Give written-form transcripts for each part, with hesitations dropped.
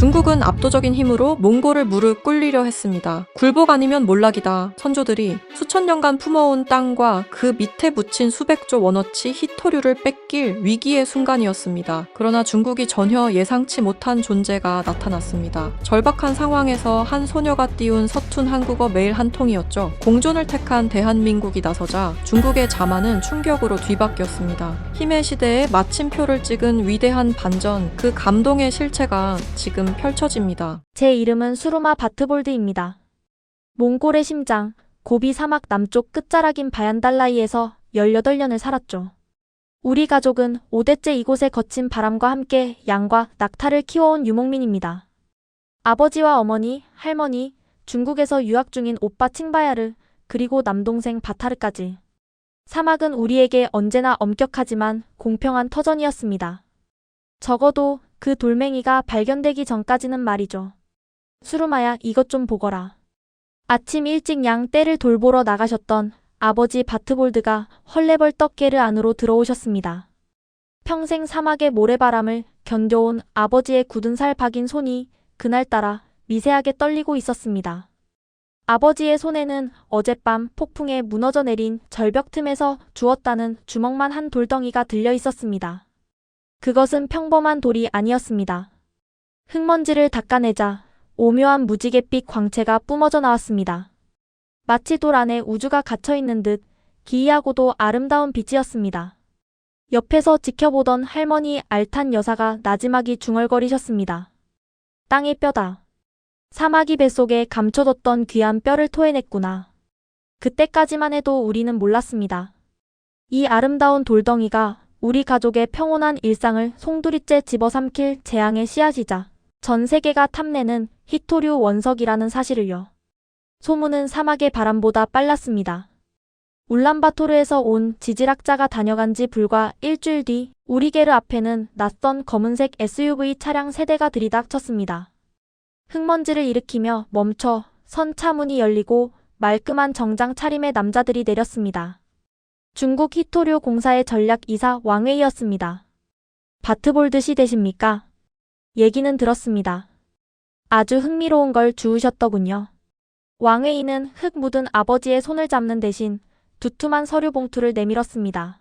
중국은 압도적인 힘으로 몽골을 무릎 꿇리려 했습니다. 굴복 아니면 몰락이다. 선조들이 수천 년간 품어온 땅과 그 밑에 묻힌 수백조 원어치 희토류를 뺏길 위기의 순간이었습니다. 그러나 중국이 전혀 예상치 못한 존재가 나타났습니다. 절박한 상황에서 한 소녀가 띄운 서툰 한국어 메일 한 통이었죠. 공존을 택한 대한민국이 나서자 중국의 자만은 충격으로 뒤바뀌었습니다. 힘의 시대에 마침표를 찍은 위대한 반전, 그 감동의 실체가 지금 펼쳐집니다. 제 이름은 수루마 바트볼드입니다. 몽골의 심장, 고비 사막 남쪽 끝자락인 바얀달라이에서 18년을 살았죠. 우리 가족은 5대째 이곳에 거친 바람과 함께 양과 낙타를 키워온 유목민입니다. 아버지와 어머니, 할머니, 중국에서 유학 중인 오빠 칭바야르, 그리고 남동생 바타르까지. 사막은 우리에게 언제나 엄격하지만 공평한 터전이었습니다. 적어도 그 돌멩이가 발견되기 전까지는 말이죠. 수루마야, 이것 좀 보거라. 아침 일찍 양 떼를 돌보러 나가셨던 아버지 바트볼드가 헐레벌떡 게르 안으로 들어오셨습니다. 평생 사막의 모래바람을 견뎌온 아버지의 굳은 살 박인 손이 그날따라 미세하게 떨리고 있었습니다. 아버지의 손에는 어젯밤 폭풍에 무너져 내린 절벽 틈에서 주웠다는 주먹만 한 돌덩이가 들려 있었습니다. 그것은 평범한 돌이 아니었습니다. 흙먼지를 닦아내자 오묘한 무지갯빛 광채가 뿜어져 나왔습니다. 마치 돌 안에 우주가 갇혀있는 듯 기이하고도 아름다운 빛이었습니다. 옆에서 지켜보던 할머니 알탄 여사가 나지막이 중얼거리셨습니다. 땅의 뼈다. 사마귀 뱃속에 감춰뒀던 귀한 뼈를 토해냈구나. 그때까지만 해도 우리는 몰랐습니다. 이 아름다운 돌덩이가 우리 가족의 평온한 일상을 송두리째 집어삼킬 재앙의 씨앗이자 전 세계가 탐내는 희토류 원석이라는 사실을요. 소문은 사막의 바람보다 빨랐습니다. 울란바토르에서 온 지질학자가 다녀간 지 불과 일주일 뒤 우리 게르 앞에는 낯선 검은색 SUV 차량 3대가 들이닥쳤습니다. 흙먼지를 일으키며 멈춰 선 차문이 열리고 말끔한 정장 차림의 남자들이 내렸습니다. 중국 희토류 공사의 전략 이사 왕웨이였습니다. 바트볼드 씨 되십니까? 얘기는 들었습니다. 아주 흥미로운 걸 주우셨더군요. 왕웨이는 흙 묻은 아버지의 손을 잡는 대신 두툼한 서류 봉투를 내밀었습니다.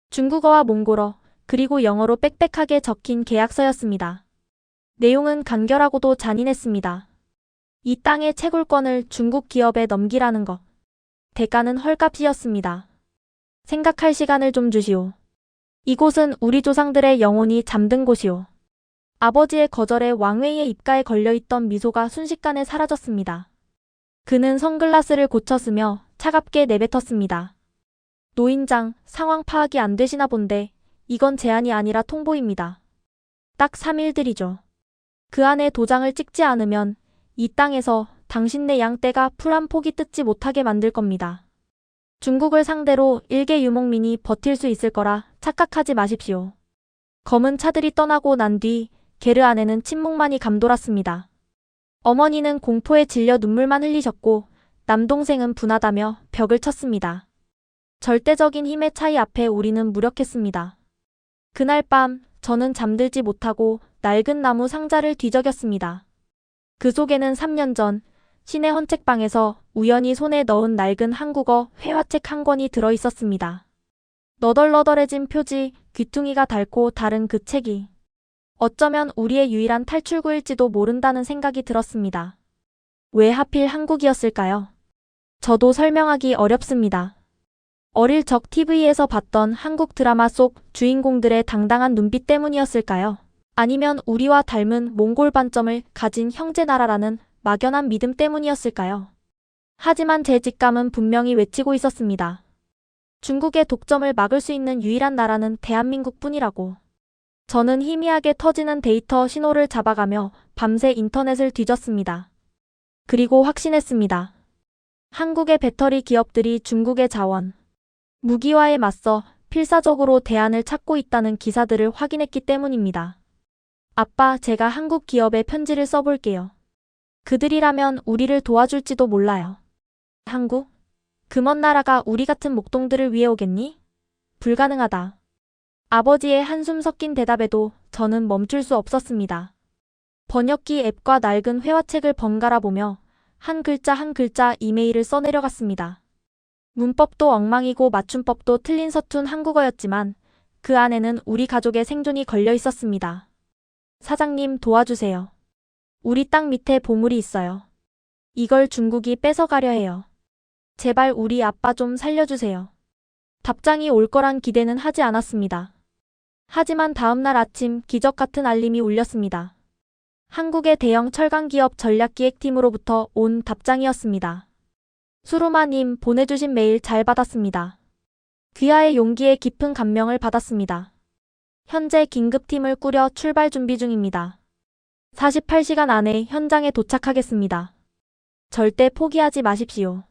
중국어와 몽골어, 그리고 영어로 빽빽하게 적힌 계약서였습니다. 내용은 간결하고도 잔인했습니다. 이 땅의 채굴권을 중국 기업에 넘기라는 것. 대가는 헐값이었습니다. 생각할 시간을 좀 주시오. 이곳은 우리 조상들의 영혼이 잠든 곳이오. 아버지의 거절에 왕웨이의 입가에 걸려있던 미소가 순식간에 사라졌습니다. 그는 선글라스를 고쳤으며 차갑게 내뱉었습니다. 노인장, 상황 파악이 안 되시나 본데 이건 제안이 아니라 통보입니다. 딱 3일들이죠. 그 안에 도장을 찍지 않으면 이 땅에서 당신네 양떼가 풀 한 포기 뜯지 못하게 만들 겁니다. 중국을 상대로 일개 유목민이 버틸 수 있을 거라 착각하지 마십시오. 검은 차들이 떠나고 난 뒤 게르 안에는 침묵만이 감돌았습니다. 어머니는 공포에 질려 눈물만 흘리셨고 남동생은 분하다며 벽을 쳤습니다. 절대적인 힘의 차이 앞에 우리는 무력했습니다. 그날 밤 저는 잠들지 못하고 낡은 나무 상자를 뒤적였습니다. 그 속에는 3년 전 시내 헌책방에서 우연히 손에 넣은 낡은 한국어 회화책 한 권이 들어있었습니다. 너덜너덜해진 표지, 귀퉁이가 닳고 다른 그 책이 어쩌면 우리의 유일한 탈출구일지도 모른다는 생각이 들었습니다. 왜 하필 한국이었을까요? 저도 설명하기 어렵습니다. 어릴 적 TV에서 봤던 한국 드라마 속 주인공들의 당당한 눈빛 때문이었을까요? 아니면 우리와 닮은 몽골 반점을 가진 형제나라라는 막연한 믿음 때문이었을까요? 하지만 제 직감은 분명히 외치고 있었습니다. 중국의 독점을 막을 수 있는 유일한 나라는 대한민국뿐이라고. 저는 희미하게 터지는 데이터 신호를 잡아가며 밤새 인터넷을 뒤졌습니다. 그리고 확신했습니다. 한국의 배터리 기업들이 중국의 자원, 무기화에 맞서 필사적으로 대안을 찾고 있다는 기사들을 확인했기 때문입니다. 아빠, 제가 한국 기업에 편지를 써볼게요. 그들이라면 우리를 도와줄지도 몰라요. 한국? 그 먼 나라가 우리 같은 목동들을 위해 오겠니? 불가능하다. 아버지의 한숨 섞인 대답에도 저는 멈출 수 없었습니다. 번역기 앱과 낡은 회화책을 번갈아 보며 한 글자 한 글자 이메일을 써내려갔습니다. 문법도 엉망이고 맞춤법도 틀린 서툰 한국어였지만 그 안에는 우리 가족의 생존이 걸려 있었습니다. 사장님 도와주세요. 우리 땅 밑에 보물이 있어요. 이걸 중국이 뺏어가려 해요. 제발 우리 아빠 좀 살려주세요. 답장이 올 거란 기대는 하지 않았습니다. 하지만 다음날 아침 기적 같은 알림이 울렸습니다. 한국의 대형 철강기업 전략기획팀으로부터 온 답장이었습니다. 수루마님 보내주신 메일 잘 받았습니다. 귀하의 용기에 깊은 감명을 받았습니다. 현재 긴급팀을 꾸려 출발 준비 중입니다. 48시간 안에 현장에 도착하겠습니다. 절대 포기하지 마십시오.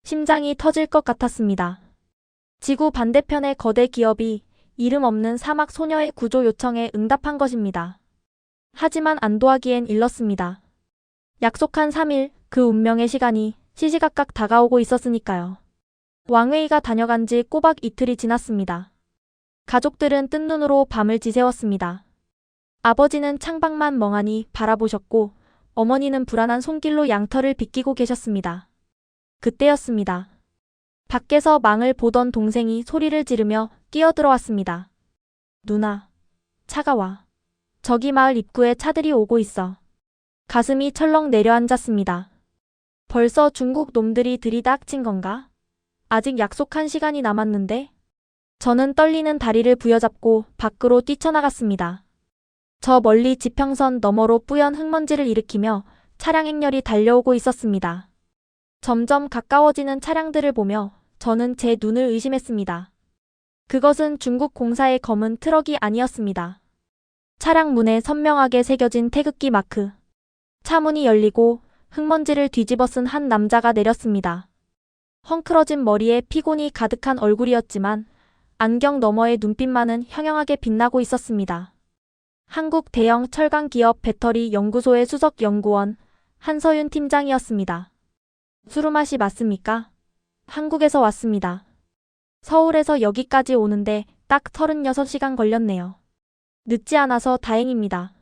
심장이 터질 것 같았습니다. 지구 반대편의 거대 기업이 이름 없는 사막 소녀의 구조 요청에 응답한 것입니다. 하지만 안도하기엔 일렀습니다. 약속한 3일, 그 운명의 시간이 시시각각 다가오고 있었으니까요. 왕웨이가 다녀간 지 꼬박 이틀이 지났습니다. 가족들은 뜬 눈으로 밤을 지새웠습니다. 아버지는 창밖만 멍하니 바라보셨고 어머니는 불안한 손길로 양털을 빗기고 계셨습니다. 그때였습니다. 밖에서 망을 보던 동생이 소리를 지르며 끼어들어왔습니다. 누나, 차가 와. 저기 마을 입구에 차들이 오고 있어. 가슴이 철렁 내려앉았습니다. 벌써 중국 놈들이 들이닥친 건가? 아직 약속한 시간이 남았는데? 저는 떨리는 다리를 부여잡고 밖으로 뛰쳐나갔습니다. 저 멀리 지평선 너머로 뿌연 흙먼지를 일으키며 차량 행렬이 달려오고 있었습니다. 점점 가까워지는 차량들을 보며 저는 제 눈을 의심했습니다. 그것은 중국 공사의 검은 트럭이 아니었습니다. 차량 문에 선명하게 새겨진 태극기 마크. 차 문이 열리고 흙먼지를 뒤집어 쓴 한 남자가 내렸습니다. 헝클어진 머리에 피곤이 가득한 얼굴이었지만 안경 너머의 눈빛만은 형형하게 빛나고 있었습니다. 한국 대형 철강 기업 배터리 연구소의 수석 연구원 한서윤 팀장이었습니다. 수루맛이 맞습니까? 한국에서 왔습니다. 서울에서 여기까지 오는데 딱 36시간 걸렸네요. 늦지 않아서 다행입니다.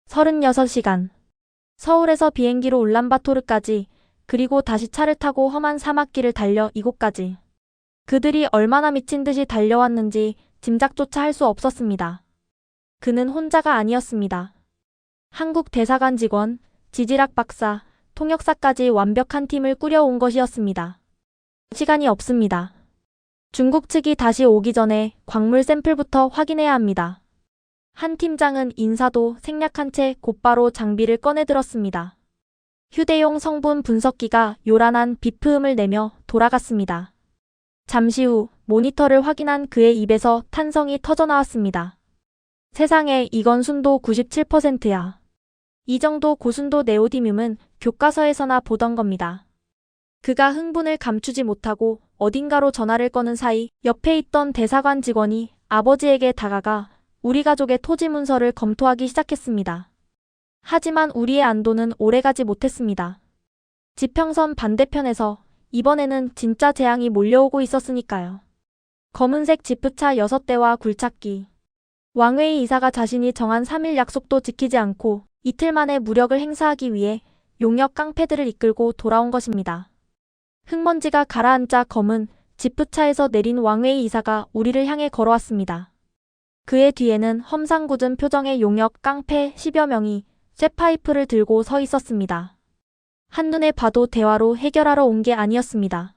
36시간. 서울에서 비행기로 울란바토르까지, 그리고 다시 차를 타고 험한 사막길을 달려 이곳까지. 그들이 얼마나 미친 듯이 달려왔는지 짐작조차 할 수 없었습니다. 그는 혼자가 아니었습니다. 한국 대사관 직원, 지질학 박사, 통역사까지 완벽한 팀을 꾸려온 것이었습니다. 시간이 없습니다. 중국 측이 다시 오기 전에 광물 샘플부터 확인해야 합니다. 한 팀장은 인사도 생략한 채 곧바로 장비를 꺼내 들었습니다. 휴대용 성분 분석기가 요란한 비프음을 내며 돌아갔습니다. 잠시 후 모니터를 확인한 그의 입에서 탄성이 터져나왔습니다. 세상에, 이건 순도 97%야. 이 정도 고순도 네오디뮴은 교과서에서나 보던 겁니다. 그가 흥분을 감추지 못하고 어딘가로 전화를 꺼는 사이 옆에 있던 대사관 직원이 아버지에게 다가가 우리 가족의 토지 문서를 검토하기 시작했습니다. 하지만 우리의 안도는 오래가지 못했습니다. 지평선 반대편에서 이번에는 진짜 재앙이 몰려오고 있었으니까요. 검은색 지프차 6대와 굴착기. 왕웨이 이사가 자신이 정한 3일 약속도 지키지 않고 이틀 만에 무력을 행사하기 위해 용역 깡패들을 이끌고 돌아온 것입니다. 흙먼지가 가라앉자 검은 지프차에서 내린 왕웨이 이사가 우리를 향해 걸어왔습니다. 그의 뒤에는 험상궂은 표정의 용역 깡패 10여 명이 쇠파이프를 들고 서 있었습니다. 한눈에 봐도 대화로 해결하러 온 게 아니었습니다.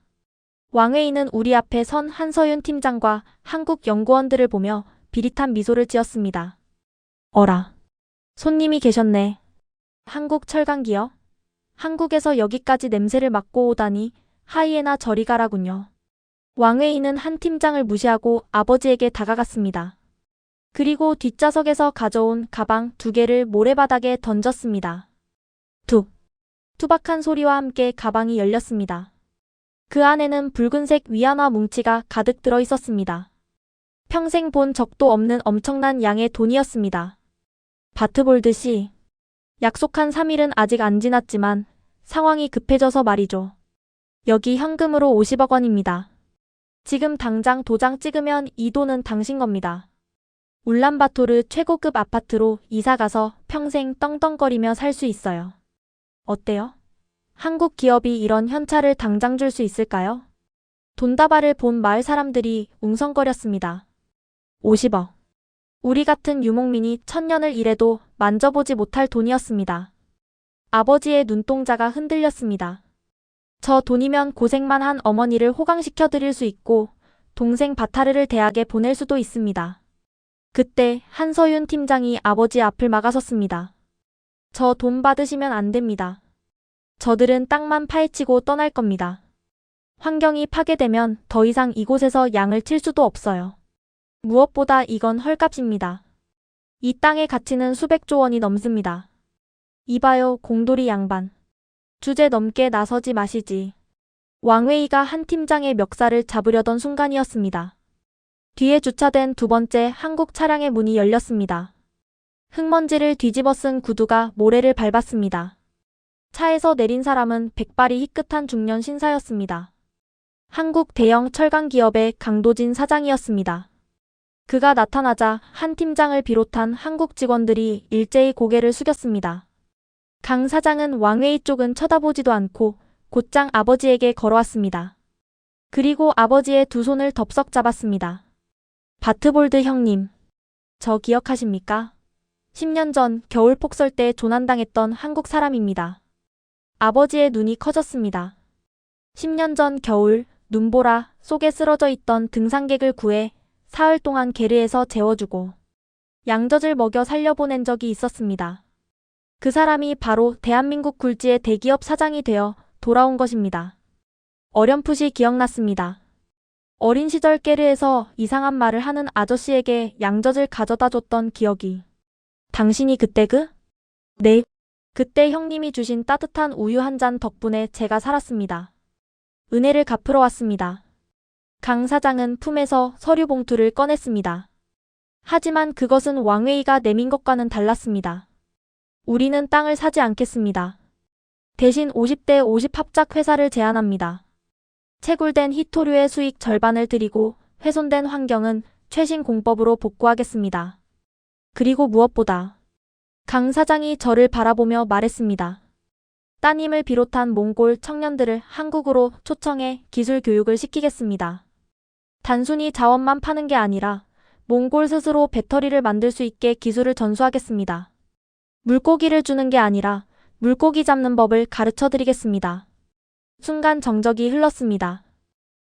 왕웨이는 우리 앞에 선 한서윤 팀장과 한국 연구원들을 보며 비릿한 미소를 지었습니다. 어라. 손님이 계셨네. 한국 철강기업? 한국에서 여기까지 냄새를 맡고 오다니 하이에나 저리 가라군요. 왕웨이는 한 팀장을 무시하고 아버지에게 다가갔습니다. 그리고 뒷좌석에서 가져온 가방 2개를 모래바닥에 던졌습니다. 툭! 투박한 소리와 함께 가방이 열렸습니다. 그 안에는 붉은색 위안화 뭉치가 가득 들어 있었습니다. 평생 본 적도 없는 엄청난 양의 돈이었습니다. 바트볼드 씨. 약속한 3일은 아직 안 지났지만 상황이 급해져서 말이죠. 여기 현금으로 50억 원입니다. 지금 당장 도장 찍으면 이 돈은 당신 겁니다. 울란바토르 최고급 아파트로 이사가서 평생 떵떵거리며 살 수 있어요. 어때요? 한국 기업이 이런 현찰을 당장 줄 수 있을까요? 돈다발을 본 마을 사람들이 웅성거렸습니다. 50억. 우리 같은 유목민이 천년을 일해도 만져보지 못할 돈이었습니다. 아버지의 눈동자가 흔들렸습니다. 저 돈이면 고생만 한 어머니를 호강시켜 드릴 수 있고 동생 바타르를 대학에 보낼 수도 있습니다. 그때 한서윤 팀장이 아버지 앞을 막아섰습니다. 저 돈 받으시면 안 됩니다. 저들은 땅만 파헤치고 떠날 겁니다. 환경이 파괴되면 더 이상 이곳에서 양을 칠 수도 없어요. 무엇보다 이건 헐값입니다. 이 땅의 가치는 수백조 원이 넘습니다. 이봐요, 공돌이 양반. 주제 넘게 나서지 마시지. 왕웨이가 한 팀장의 멱살을 잡으려던 순간이었습니다. 뒤에 주차된 두 번째 한국 차량의 문이 열렸습니다. 흙먼지를 뒤집어 쓴 구두가 모래를 밟았습니다. 차에서 내린 사람은 백발이 희끗한 중년 신사였습니다. 한국 대형 철강 기업의 강도진 사장이었습니다. 그가 나타나자 한 팀장을 비롯한 한국 직원들이 일제히 고개를 숙였습니다. 강 사장은 왕웨이 쪽은 쳐다보지도 않고 곧장 아버지에게 걸어왔습니다. 그리고 아버지의 두 손을 덥석 잡았습니다. 바트볼드 형님, 저 기억하십니까? 10년 전 겨울 폭설 때 조난당했던 한국 사람입니다. 아버지의 눈이 커졌습니다. 10년 전 겨울 눈보라 속에 쓰러져 있던 등산객을 구해 사흘 동안 게르에서 재워주고 양젖을 먹여 살려보낸 적이 있었습니다. 그 사람이 바로 대한민국 굴지의 대기업 사장이 되어 돌아온 것입니다. 어렴풋이 기억났습니다. 어린 시절 게르에서 이상한 말을 하는 아저씨에게 양젖을 가져다 줬던 기억이. 당신이 그때 네. 그때 형님이 주신 따뜻한 우유 한 잔 덕분에 제가 살았습니다. 은혜를 갚으러 왔습니다. 강 사장은 품에서 서류 봉투를 꺼냈습니다. 하지만 그것은 왕웨이가 내민 것과는 달랐습니다. 우리는 땅을 사지 않겠습니다. 대신 50대 50 합작 회사를 제안합니다. 채굴된 히토류의 수익 절반을 드리고 훼손된 환경은 최신 공법으로 복구하겠습니다. 그리고 무엇보다 강 사장이 저를 바라보며 말했습니다. 따님을 비롯한 몽골 청년들을 한국으로 초청해 기술 교육을 시키겠습니다. 단순히 자원만 파는 게 아니라 몽골 스스로 배터리를 만들 수 있게 기술을 전수하겠습니다. 물고기를 주는 게 아니라 물고기 잡는 법을 가르쳐 드리겠습니다. 순간 정적이 흘렀습니다.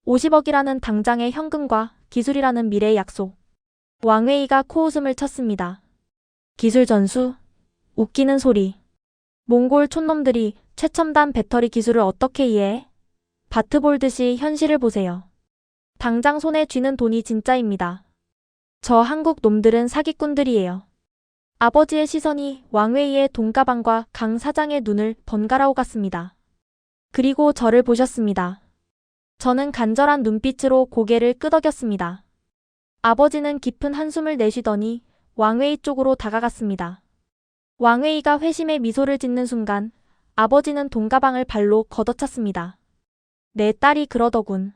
50억이라는 당장의 현금과 기술이라는 미래의 약속. 왕웨이가 코웃음을 쳤습니다. 기술 전수? 웃기는 소리. 몽골 촌놈들이 최첨단 배터리 기술을 어떻게 이해해? 바트볼드씨 현실을 보세요. 당장 손에 쥐는 돈이 진짜입니다. 저 한국 놈들은 사기꾼들이에요. 아버지의 시선이 왕웨이의 돈가방과 강 사장의 눈을 번갈아 오갔습니다. 그리고 저를 보셨습니다. 저는 간절한 눈빛으로 고개를 끄덕였습니다. 아버지는 깊은 한숨을 내쉬더니 왕웨이 쪽으로 다가갔습니다. 왕웨이가 회심의 미소를 짓는 순간 아버지는 돈가방을 발로 걷어찼습니다. 내 딸이 그러더군.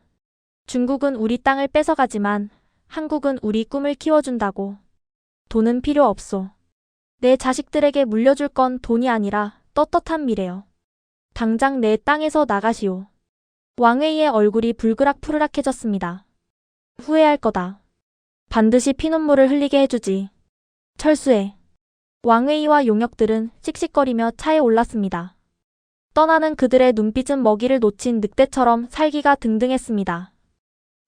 중국은 우리 땅을 뺏어가지만 한국은 우리 꿈을 키워준다고. 돈은 필요 없소. 내 자식들에게 물려줄 건 돈이 아니라 떳떳한 미래요. 당장 내 땅에서 나가시오. 왕웨이의 얼굴이 불그락푸르락해졌습니다. 후회할 거다. 반드시 피눈물을 흘리게 해주지. 철수해. 왕웨이와 용역들은 씩씩거리며 차에 올랐습니다. 떠나는 그들의 눈빛은 먹이를 놓친 늑대처럼 살기가 등등했습니다.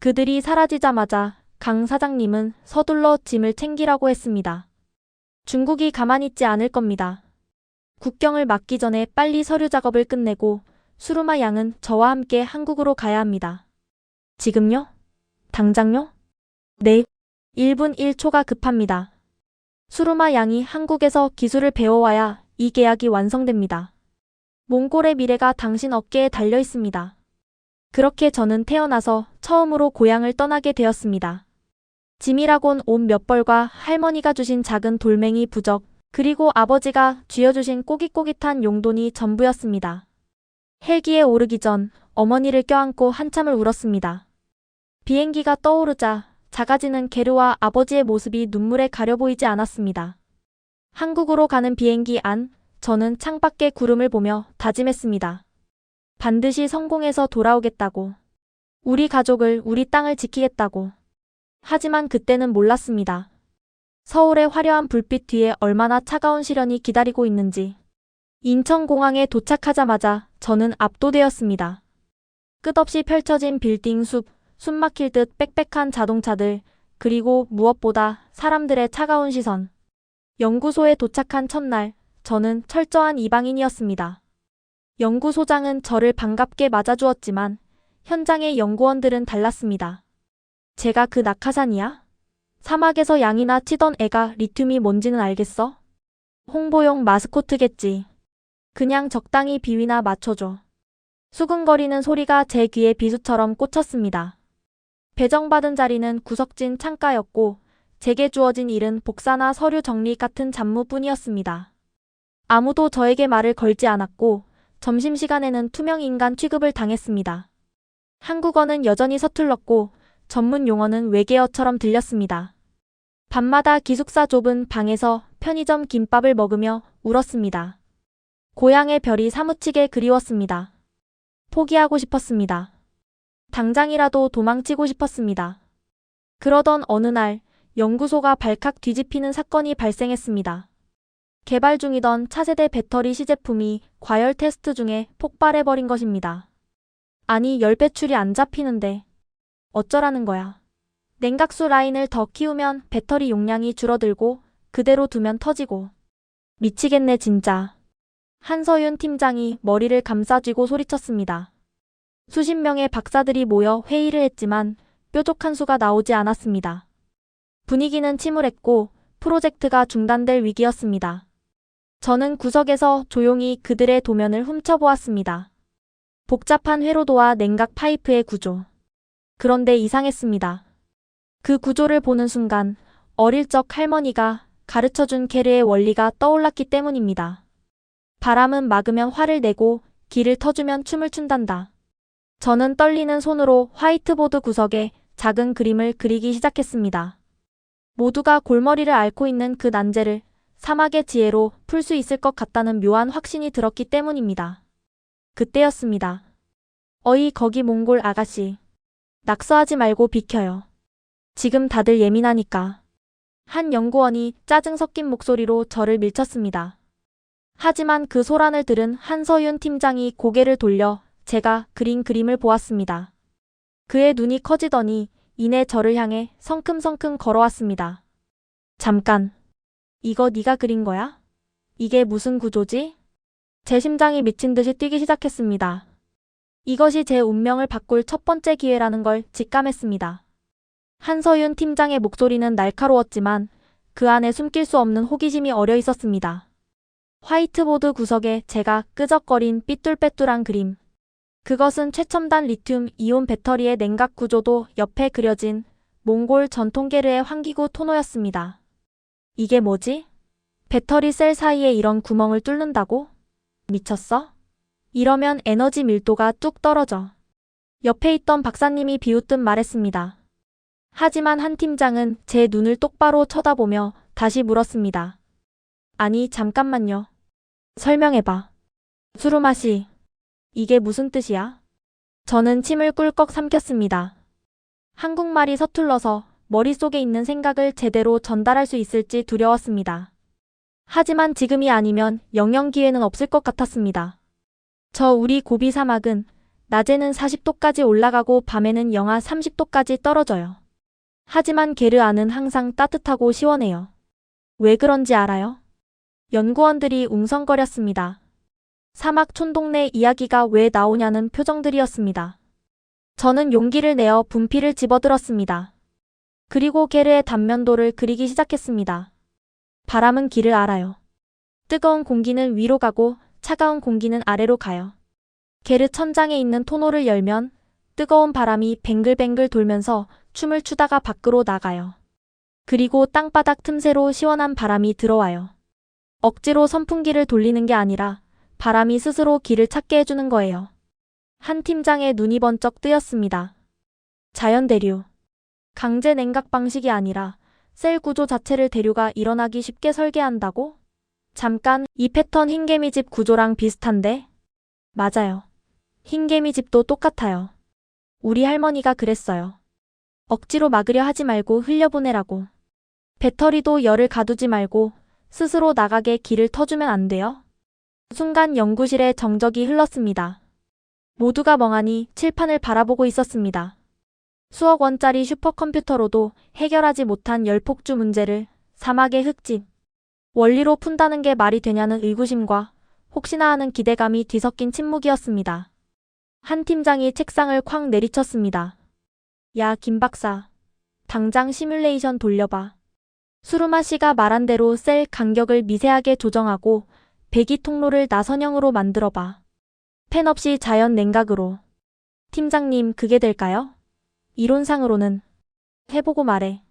그들이 사라지자마자 강 사장님은 서둘러 짐을 챙기라고 했습니다. 중국이 가만히 있지 않을 겁니다. 국경을 막기 전에 빨리 서류 작업을 끝내고 수루마 양은 저와 함께 한국으로 가야 합니다. 지금요? 당장요? 네. 1분 1초가 급합니다. 수루마 양이 한국에서 기술을 배워와야 이 계약이 완성됩니다. 몽골의 미래가 당신 어깨에 달려 있습니다. 그렇게 저는 태어나서 처음으로 고향을 떠나게 되었습니다. 짐이라곤 옷 몇 벌과 할머니가 주신 작은 돌멩이 부적, 그리고 아버지가 쥐어주신 꼬깃꼬깃한 용돈이 전부였습니다. 헬기에 오르기 전 어머니를 껴안고 한참을 울었습니다. 비행기가 떠오르자 작아지는 게르와 아버지의 모습이 눈물에 가려 보이지 않았습니다. 한국으로 가는 비행기 안, 저는 창밖의 구름을 보며 다짐했습니다. 반드시 성공해서 돌아오겠다고. 우리 가족을, 우리 땅을 지키겠다고. 하지만 그때는 몰랐습니다. 서울의 화려한 불빛 뒤에 얼마나 차가운 시련이 기다리고 있는지. 인천공항에 도착하자마자 저는 압도되었습니다. 끝없이 펼쳐진 빌딩 숲, 숨막힐 듯 빽빽한 자동차들, 그리고 무엇보다 사람들의 차가운 시선. 연구소에 도착한 첫날, 저는 철저한 이방인이었습니다. 연구소장은 저를 반갑게 맞아주었지만 현장의 연구원들은 달랐습니다. 제가 그 낙하산이야? 사막에서 양이나 치던 애가 리튬이 뭔지는 알겠어? 홍보용 마스코트겠지. 그냥 적당히 비위나 맞춰줘. 수근거리는 소리가 제 귀에 비수처럼 꽂혔습니다. 배정받은 자리는 구석진 창가였고 제게 주어진 일은 복사나 서류 정리 같은 잡무뿐이었습니다. 아무도 저에게 말을 걸지 않았고 점심시간에는 투명인간 취급을 당했습니다. 한국어는 여전히 서툴렀고 전문 용어는 외계어처럼 들렸습니다. 밤마다 기숙사 좁은 방에서 편의점 김밥을 먹으며 울었습니다. 고향의 별이 사무치게 그리웠습니다. 포기하고 싶었습니다. 당장이라도 도망치고 싶었습니다. 그러던 어느 날 연구소가 발칵 뒤집히는 사건이 발생했습니다. 개발 중이던 차세대 배터리 시제품이 과열 테스트 중에 폭발해버린 것입니다. 아니, 열 배출이 안 잡히는데 어쩌라는 거야. 냉각수 라인을 더 키우면 배터리 용량이 줄어들고 그대로 두면 터지고. 미치겠네 진짜. 한서윤 팀장이 머리를 감싸쥐고 소리쳤습니다. 수십 명의 박사들이 모여 회의를 했지만 뾰족한 수가 나오지 않았습니다. 분위기는 침울했고 프로젝트가 중단될 위기였습니다. 저는 구석에서 조용히 그들의 도면을 훔쳐보았습니다. 복잡한 회로도와 냉각 파이프의 구조. 그런데 이상했습니다. 그 구조를 보는 순간 어릴 적 할머니가 가르쳐준 게르의 원리가 떠올랐기 때문입니다. 바람은 막으면 화를 내고 길을 터주면 춤을 춘단다. 저는 떨리는 손으로 화이트보드 구석에 작은 그림을 그리기 시작했습니다. 모두가 골머리를 앓고 있는 그 난제를 사막의 지혜로 풀 수 있을 것 같다는 묘한 확신이 들었기 때문입니다. 그때였습니다. 어이 거기 몽골 아가씨. 낙서하지 말고 비켜요. 지금 다들 예민하니까. 한 연구원이 짜증 섞인 목소리로 저를 밀쳤습니다. 하지만 그 소란을 들은 한서윤 팀장이 고개를 돌려 제가 그린 그림을 보았습니다. 그의 눈이 커지더니 이내 저를 향해 성큼성큼 걸어왔습니다. 잠깐. 이거 네가 그린 거야? 이게 무슨 구조지? 제 심장이 미친 듯이 뛰기 시작했습니다. 이것이 제 운명을 바꿀 첫 번째 기회라는 걸 직감했습니다. 한서윤 팀장의 목소리는 날카로웠지만 그 안에 숨길 수 없는 호기심이 어려 있었습니다. 화이트보드 구석에 제가 끄적거린 삐뚤빼뚤한 그림. 그것은 최첨단 리튬 이온 배터리의 냉각 구조도 옆에 그려진 몽골 전통게르의 환기구 토너였습니다. 이게 뭐지? 배터리 셀 사이에 이런 구멍을 뚫는다고? 미쳤어? 이러면 에너지 밀도가 뚝 떨어져. 옆에 있던 박사님이 비웃듯 말했습니다. 하지만 한 팀장은 제 눈을 똑바로 쳐다보며 다시 물었습니다. 아니, 잠깐만요. 설명해봐. 수루마시. 이게 무슨 뜻이야? 저는 침을 꿀꺽 삼켰습니다. 한국말이 서툴러서 머릿속에 있는 생각을 제대로 전달할 수 있을지 두려웠습니다. 하지만 지금이 아니면 영영 기회는 없을 것 같았습니다. 우리 고비 사막은 낮에는 40도까지 올라가고 밤에는 영하 30도까지 떨어져요. 하지만 게르 안은 항상 따뜻하고 시원해요. 왜 그런지 알아요? 연구원들이 웅성거렸습니다. 사막 촌동네 이야기가 왜 나오냐는 표정들이었습니다. 저는 용기를 내어 분필을 집어들었습니다. 그리고 게르의 단면도를 그리기 시작했습니다. 바람은 길을 알아요. 뜨거운 공기는 위로 가고 차가운 공기는 아래로 가요. 게르 천장에 있는 토노를 열면 뜨거운 바람이 뱅글뱅글 돌면서 춤을 추다가 밖으로 나가요. 그리고 땅바닥 틈새로 시원한 바람이 들어와요. 억지로 선풍기를 돌리는 게 아니라 바람이 스스로 길을 찾게 해주는 거예요. 한 팀장의 눈이 번쩍 뜨였습니다. 자연대류. 강제 냉각 방식이 아니라 셀 구조 자체를 대류가 일어나기 쉽게 설계한다고? 잠깐, 이 패턴 흰개미집 구조랑 비슷한데? 맞아요. 흰개미집도 똑같아요. 우리 할머니가 그랬어요. 억지로 막으려 하지 말고 흘려보내라고. 배터리도 열을 가두지 말고 스스로 나가게 길을 터주면 안 돼요? 순간 연구실에 정적이 흘렀습니다. 모두가 멍하니 칠판을 바라보고 있었습니다. 수억 원짜리 슈퍼컴퓨터로도 해결하지 못한 열폭주 문제를 사막의 흙집 원리로 푼다는 게 말이 되냐는 의구심과 혹시나 하는 기대감이 뒤섞인 침묵이었습니다. 한 팀장이 책상을 쾅 내리쳤습니다. 야, 김 박사. 당장 시뮬레이션 돌려봐. 수루마 씨가 말한 대로 셀 간격을 미세하게 조정하고 배기 통로를 나선형으로 만들어봐. 팬 없이 자연 냉각으로. 팀장님, 그게 될까요? 이론상으로는. 해보고 말해.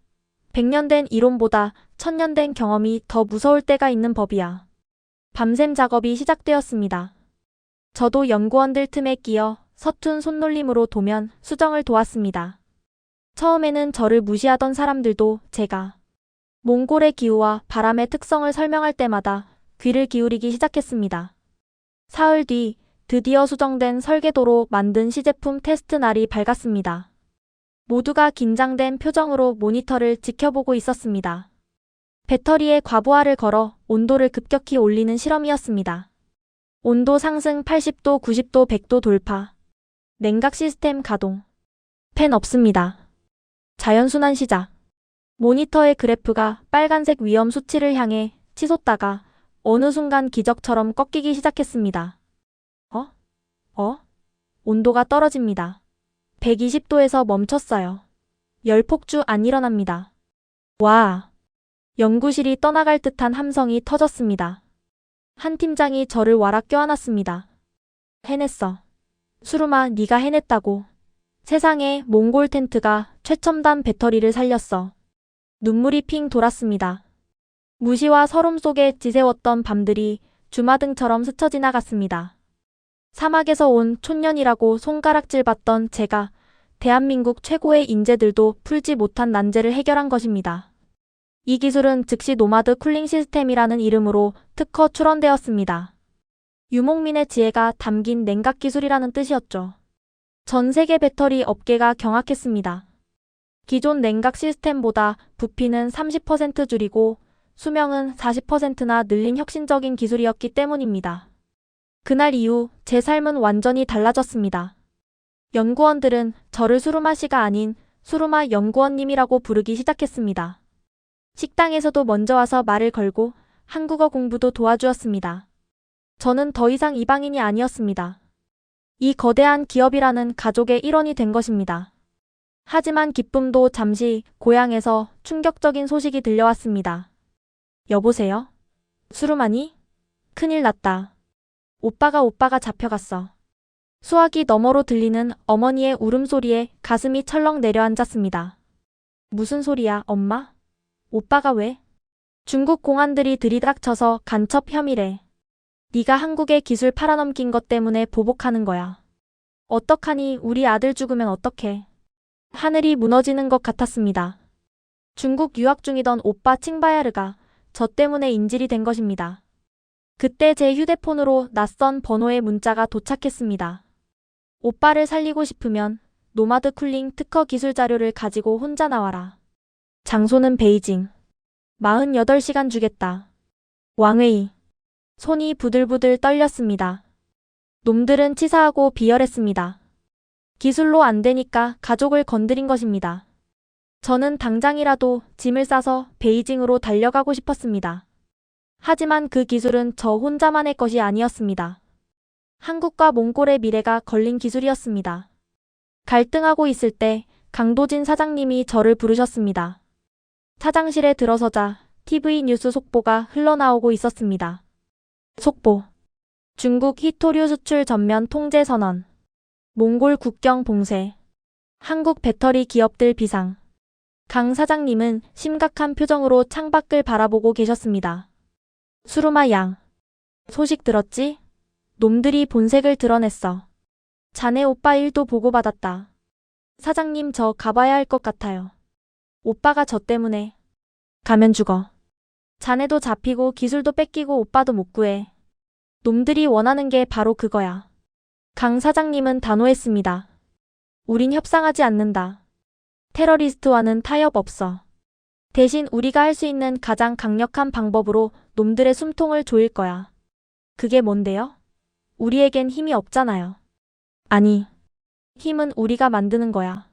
100년 된 이론보다 1000년 된 경험이 더 무서울 때가 있는 법이야. 밤샘 작업이 시작되었습니다. 저도 연구원들 틈에 끼어 서툰 손놀림으로 도면 수정을 도왔습니다. 처음에는 저를 무시하던 사람들도 제가 몽골의 기후와 바람의 특성을 설명할 때마다 귀를 기울이기 시작했습니다. 사흘 뒤 드디어 수정된 설계도로 만든 시제품 테스트 날이 밝았습니다. 모두가 긴장된 표정으로 모니터를 지켜보고 있었습니다. 배터리에 과부하를 걸어 온도를 급격히 올리는 실험이었습니다. 온도 상승 80도, 90도, 100도 돌파. 냉각 시스템 가동. 팬 없습니다. 자연순환 시작. 모니터의 그래프가 빨간색 위험 수치를 향해 치솟다가 어느 순간 기적처럼 꺾이기 시작했습니다. 온도가 떨어집니다. 120도에서 멈췄어요. 열폭주 안 일어납니다. 와! 연구실이 떠나갈 듯한 함성이 터졌습니다. 한 팀장이 저를 와락 껴안았습니다. 해냈어. 수루마, 네가 해냈다고. 세상에, 몽골 텐트가 최첨단 배터리를 살렸어. 눈물이 핑 돌았습니다. 무시와 서름 속에 지새웠던 밤들이 주마등처럼 스쳐 지나갔습니다. 사막에서 온 촌년이라고 손가락질 받던 제가 대한민국 최고의 인재들도 풀지 못한 난제를 해결한 것입니다. 이 기술은 즉시 노마드 쿨링 시스템이라는 이름으로 특허 출원되었습니다. 유목민의 지혜가 담긴 냉각 기술이라는 뜻이었죠. 전 세계 배터리 업계가 경악했습니다. 기존 냉각 시스템보다 부피는 30% 줄이고 수명은 40%나 늘린 혁신적인 기술이었기 때문입니다. 그날 이후 제 삶은 완전히 달라졌습니다. 연구원들은 저를 수루마 씨가 아닌 수루마 연구원님이라고 부르기 시작했습니다. 식당에서도 먼저 와서 말을 걸고 한국어 공부도 도와주었습니다. 저는 더 이상 이방인이 아니었습니다. 이 거대한 기업이라는 가족의 일원이 된 것입니다. 하지만 기쁨도 잠시 고향에서 충격적인 소식이 들려왔습니다. 여보세요? 수루마니? 큰일 났다. 오빠가 잡혀갔어. 수화기 너머로 들리는 어머니의 울음소리에 가슴이 철렁 내려앉았습니다. 무슨 소리야, 엄마? 오빠가 왜? 중국 공안들이 들이닥쳐서 간첩 혐의래. 네가 한국의 기술 팔아넘긴 것 때문에 보복하는 거야. 어떡하니, 우리 아들 죽으면 어떡해. 하늘이 무너지는 것 같았습니다. 중국 유학 중이던 오빠 칭바야르가 저 때문에 인질이 된 것입니다. 그때 제 휴대폰으로 낯선 번호의 문자가 도착했습니다. 오빠를 살리고 싶으면 노마드 쿨링 특허 기술 자료를 가지고 혼자 나와라. 장소는 베이징. 48시간 주겠다. 왕웨이. 손이 부들부들 떨렸습니다. 놈들은 치사하고 비열했습니다. 기술로 안 되니까 가족을 건드린 것입니다. 저는 당장이라도 짐을 싸서 베이징으로 달려가고 싶었습니다. 하지만 그 기술은 저 혼자만의 것이 아니었습니다. 한국과 몽골의 미래가 걸린 기술이었습니다. 갈등하고 있을 때 강도진 사장님이 저를 부르셨습니다. 사장실에 들어서자 TV 뉴스 속보가 흘러나오고 있었습니다. 속보. 중국 히토류 수출 전면 통제 선언. 몽골 국경 봉쇄. 한국 배터리 기업들 비상. 강 사장님은 심각한 표정으로 창밖을 바라보고 계셨습니다. 수루마 양. 소식 들었지? 놈들이 본색을 드러냈어. 자네 오빠 일도 보고받았다. 사장님, 저 가봐야 할 것 같아요. 오빠가 저 때문에 가면 죽어. 자네도 잡히고 기술도 뺏기고 오빠도 못 구해. 놈들이 원하는 게 바로 그거야. 강 사장님은 단호했습니다. 우린 협상하지 않는다. 테러리스트와는 타협 없어. 대신 우리가 할 수 있는 가장 강력한 방법으로 놈들의 숨통을 조일 거야. 그게 뭔데요? 우리에겐 힘이 없잖아요. 아니, 힘은 우리가 만드는 거야.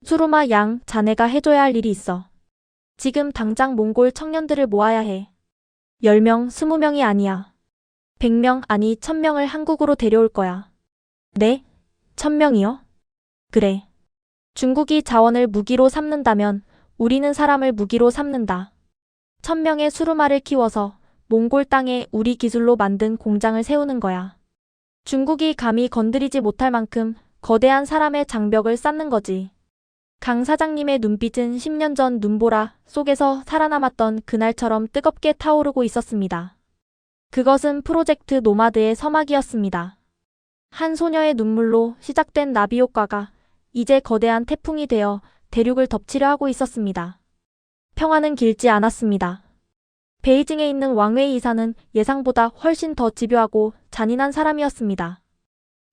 수루마 양, 자네가 해줘야 할 일이 있어. 지금 당장 몽골 청년들을 모아야 해. 10명, 20명이 아니야. 100명, 아니 1000명을 한국으로 데려올 거야. 네? 1000명이요? 그래. 중국이 자원을 무기로 삼는다면 우리는 사람을 무기로 삼는다. 1000명의 수루마를 키워서 몽골 땅에 우리 기술로 만든 공장을 세우는 거야. 중국이 감히 건드리지 못할 만큼 거대한 사람의 장벽을 쌓는 거지. 강 사장님의 눈빛은 10년 전 눈보라 속에서 살아남았던 그날처럼 뜨겁게 타오르고 있었습니다. 그것은 프로젝트 노마드의 서막이었습니다. 한 소녀의 눈물로 시작된 나비 효과가 이제 거대한 태풍이 되어 대륙을 덮치려 하고 있었습니다. 평화는 길지 않았습니다. 베이징에 있는 왕웨이 이사는 예상보다 훨씬 더 집요하고 잔인한 사람이었습니다.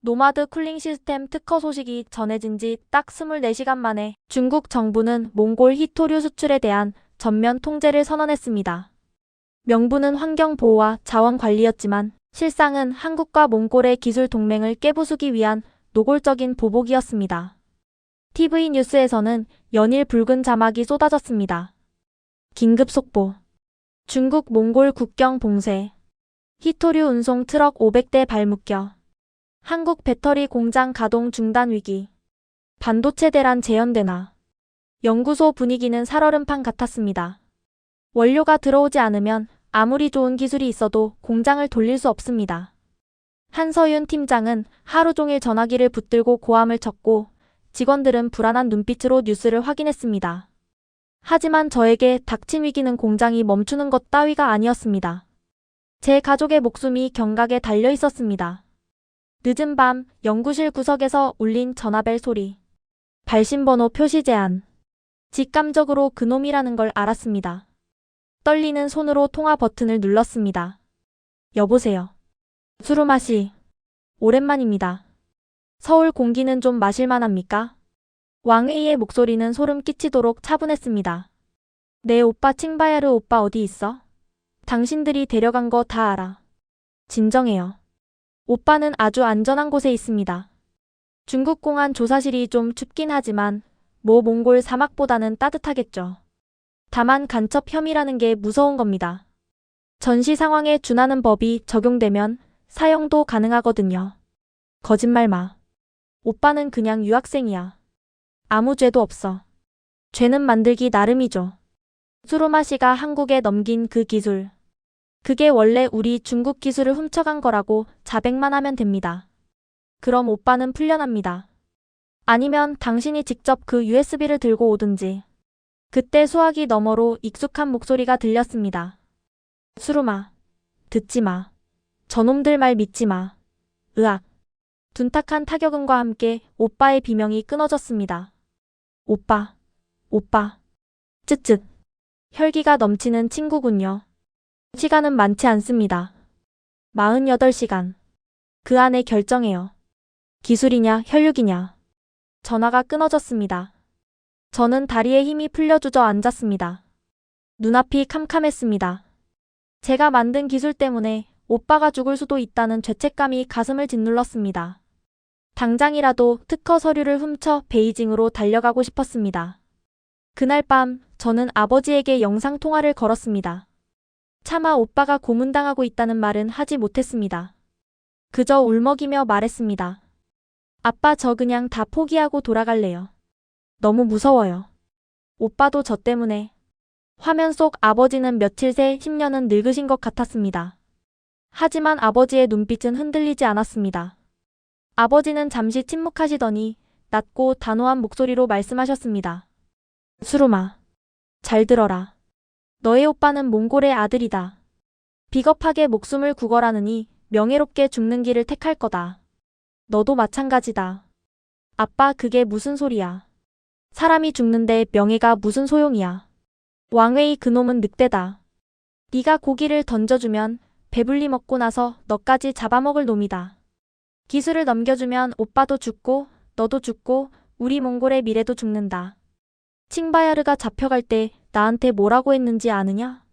노마드 쿨링 시스템 특허 소식이 전해진 지 딱 24시간 만에 중국 정부는 몽골 히토류 수출에 대한 전면 통제를 선언했습니다. 명분은 환경 보호와 자원 관리였지만 실상은 한국과 몽골의 기술 동맹을 깨부수기 위한 노골적인 보복이었습니다. TV 뉴스에서는 연일 붉은 자막이 쏟아졌습니다. 긴급 속보. 중국 몽골 국경 봉쇄. 히토류 운송 트럭 500대 발묶여. 한국 배터리 공장 가동 중단 위기. 반도체 대란 재현되나. 연구소 분위기는 살얼음판 같았습니다. 원료가 들어오지 않으면 아무리 좋은 기술이 있어도 공장을 돌릴 수 없습니다. 한서윤 팀장은 하루 종일 전화기를 붙들고 고함을 쳤고 직원들은 불안한 눈빛으로 뉴스를 확인했습니다. 하지만 저에게 닥친 위기는 공장이 멈추는 것 따위가 아니었습니다. 제 가족의 목숨이 경각에 달려 있었습니다. 늦은 밤 연구실 구석에서 울린 전화벨 소리. 발신번호 표시 제한. 직감적으로 그놈이라는 걸 알았습니다. 떨리는 손으로 통화 버튼을 눌렀습니다. 여보세요. 수루마 씨. 오랜만입니다. 서울 공기는 좀 마실만합니까? 왕웨이의 목소리는 소름 끼치도록 차분했습니다. 네 오빠 칭바야르 오빠 어디 있어? 당신들이 데려간 거 다 알아. 진정해요. 오빠는 아주 안전한 곳에 있습니다. 중국 공안 조사실이 좀 춥긴 하지만 뭐 몽골 사막보다는 따뜻하겠죠. 다만 간첩 혐의라는 게 무서운 겁니다. 전시 상황에 준하는 법이 적용되면 사형도 가능하거든요. 거짓말 마. 오빠는 그냥 유학생이야. 아무 죄도 없어. 죄는 만들기 나름이죠. 수루마 씨가 한국에 넘긴 그 기술. 그게 원래 우리 중국 기술을 훔쳐간 거라고 자백만 하면 됩니다. 그럼 오빠는 풀려납니다. 아니면 당신이 직접 그 USB를 들고 오든지. 그때 수화기 너머로 익숙한 목소리가 들렸습니다. 수루마. 듣지 마. 저놈들 말 믿지 마. 으악. 둔탁한 타격음과 함께 오빠의 비명이 끊어졌습니다. 오빠. 오빠. 쯧쯧. 혈기가 넘치는 친구군요. 시간은 많지 않습니다. 48시간. 그 안에 결정해요. 기술이냐 혈육이냐. 전화가 끊어졌습니다. 저는 다리에 힘이 풀려 주저앉았습니다. 눈앞이 캄캄했습니다. 제가 만든 기술 때문에 오빠가 죽을 수도 있다는 죄책감이 가슴을 짓눌렀습니다. 당장이라도 특허 서류를 훔쳐 베이징으로 달려가고 싶었습니다. 그날 밤 저는 아버지에게 영상통화를 걸었습니다. 차마 오빠가 고문당하고 있다는 말은 하지 못했습니다. 그저 울먹이며 말했습니다. 아빠 저 그냥 다 포기하고 돌아갈래요. 너무 무서워요. 오빠도 저 때문에. 화면 속 아버지는 며칠 새 10년은 늙으신 것 같았습니다. 하지만 아버지의 눈빛은 흔들리지 않았습니다. 아버지는 잠시 침묵하시더니 낮고 단호한 목소리로 말씀하셨습니다. 수루마. 잘 들어라. 너의 오빠는 몽골의 아들이다. 비겁하게 목숨을 구걸하느니 명예롭게 죽는 길을 택할 거다. 너도 마찬가지다. 아빠 그게 무슨 소리야. 사람이 죽는데 명예가 무슨 소용이야. 왕웨이 그놈은 늑대다. 네가 고기를 던져주면 배불리 먹고 나서 너까지 잡아먹을 놈이다. 기술을 넘겨주면 오빠도 죽고 너도 죽고 우리 몽골의 미래도 죽는다. 칭바야르가 잡혀갈 때 나한테 뭐라고 했는지 아느냐?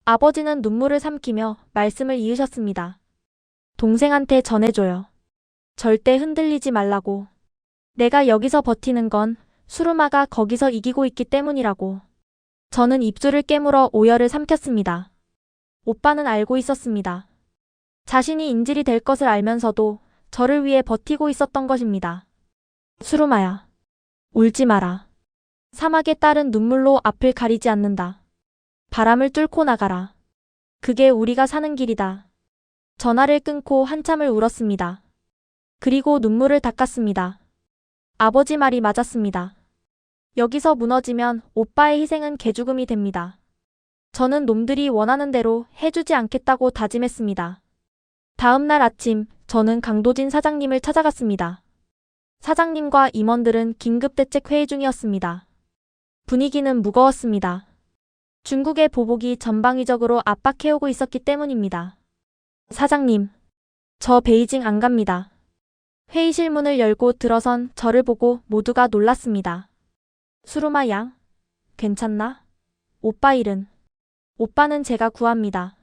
아버지는 눈물을 삼키며 말씀을 이으셨습니다. 동생한테 전해줘요. 절대 흔들리지 말라고. 내가 여기서 버티는 건 수르마가 거기서 이기고 있기 때문이라고. 저는 입술을 깨물어 오열을 삼켰습니다. 오빠는 알고 있었습니다. 자신이 인질이 될 것을 알면서도 저를 위해 버티고 있었던 것입니다. 수르마야, 울지 마라. 사막의 딸은 눈물로 앞을 가리지 않는다. 바람을 뚫고 나가라. 그게 우리가 사는 길이다. 전화를 끊고 한참을 울었습니다. 그리고 눈물을 닦았습니다. 아버지 말이 맞았습니다. 여기서 무너지면 오빠의 희생은 개죽음이 됩니다. 저는 놈들이 원하는 대로 해주지 않겠다고 다짐했습니다. 다음 날 아침, 저는 강도진 사장님을 찾아갔습니다. 사장님과 임원들은 긴급대책 회의 중이었습니다. 분위기는 무거웠습니다. 중국의 보복이 전방위적으로 압박해오고 있었기 때문입니다. 사장님, 저 베이징 안 갑니다. 회의실 문을 열고 들어선 저를 보고 모두가 놀랐습니다. 수루마 양, 괜찮나? 오빠 일은? 오빠는 제가 구합니다.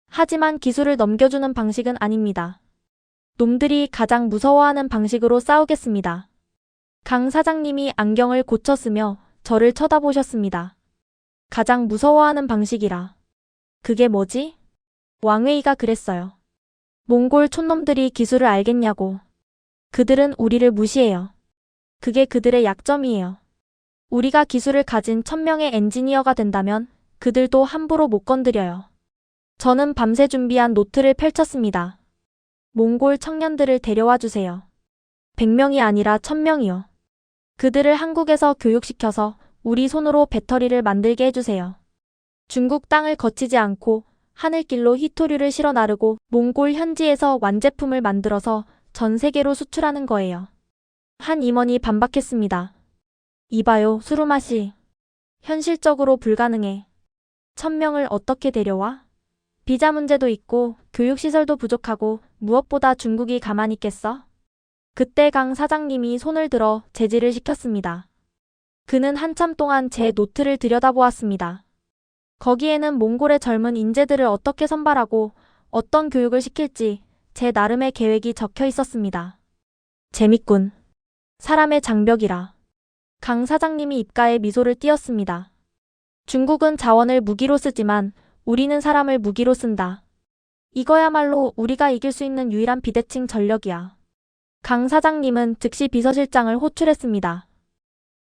하지만 기술을 넘겨주는 방식은 아닙니다. 놈들이 가장 무서워하는 방식으로 싸우겠습니다. 강 사장님이 안경을 고쳤으며 저를 쳐다보셨습니다. 가장 무서워하는 방식이라. 그게 뭐지? 왕웨이가 그랬어요. 몽골 촌놈들이 기술을 알겠냐고. 그들은 우리를 무시해요. 그게 그들의 약점이에요. 우리가 기술을 가진 1000명의 엔지니어가 된다면 그들도 함부로 못 건드려요. 저는 밤새 준비한 노트를 펼쳤습니다. 몽골 청년들을 데려와 주세요. 100명이 아니라 1000명이요. 그들을 한국에서 교육시켜서 우리 손으로 배터리를 만들게 해주세요. 중국 땅을 거치지 않고 하늘길로 히토류를 실어 나르고 몽골 현지에서 완제품을 만들어서 전 세계로 수출하는 거예요. 한 임원이 반박했습니다. 이봐요, 수루마 씨. 현실적으로 불가능해. 1000명을 어떻게 데려와? 비자 문제도 있고 교육시설도 부족하고 무엇보다 중국이 가만히 있겠어? 그때 강 사장님이 손을 들어 제지를 시켰습니다. 그는 한참 동안 제 노트를 들여다보았습니다. 거기에는 몽골의 젊은 인재들을 어떻게 선발하고 어떤 교육을 시킬지 제 나름의 계획이 적혀 있었습니다. 재밌군. 사람의 장벽이라. 강 사장님이 입가에 미소를 띄었습니다. 중국은 자원을 무기로 쓰지만 우리는 사람을 무기로 쓴다. 이거야말로 우리가 이길 수 있는 유일한 비대칭 전력이야. 강 사장님은 즉시 비서실장을 호출했습니다.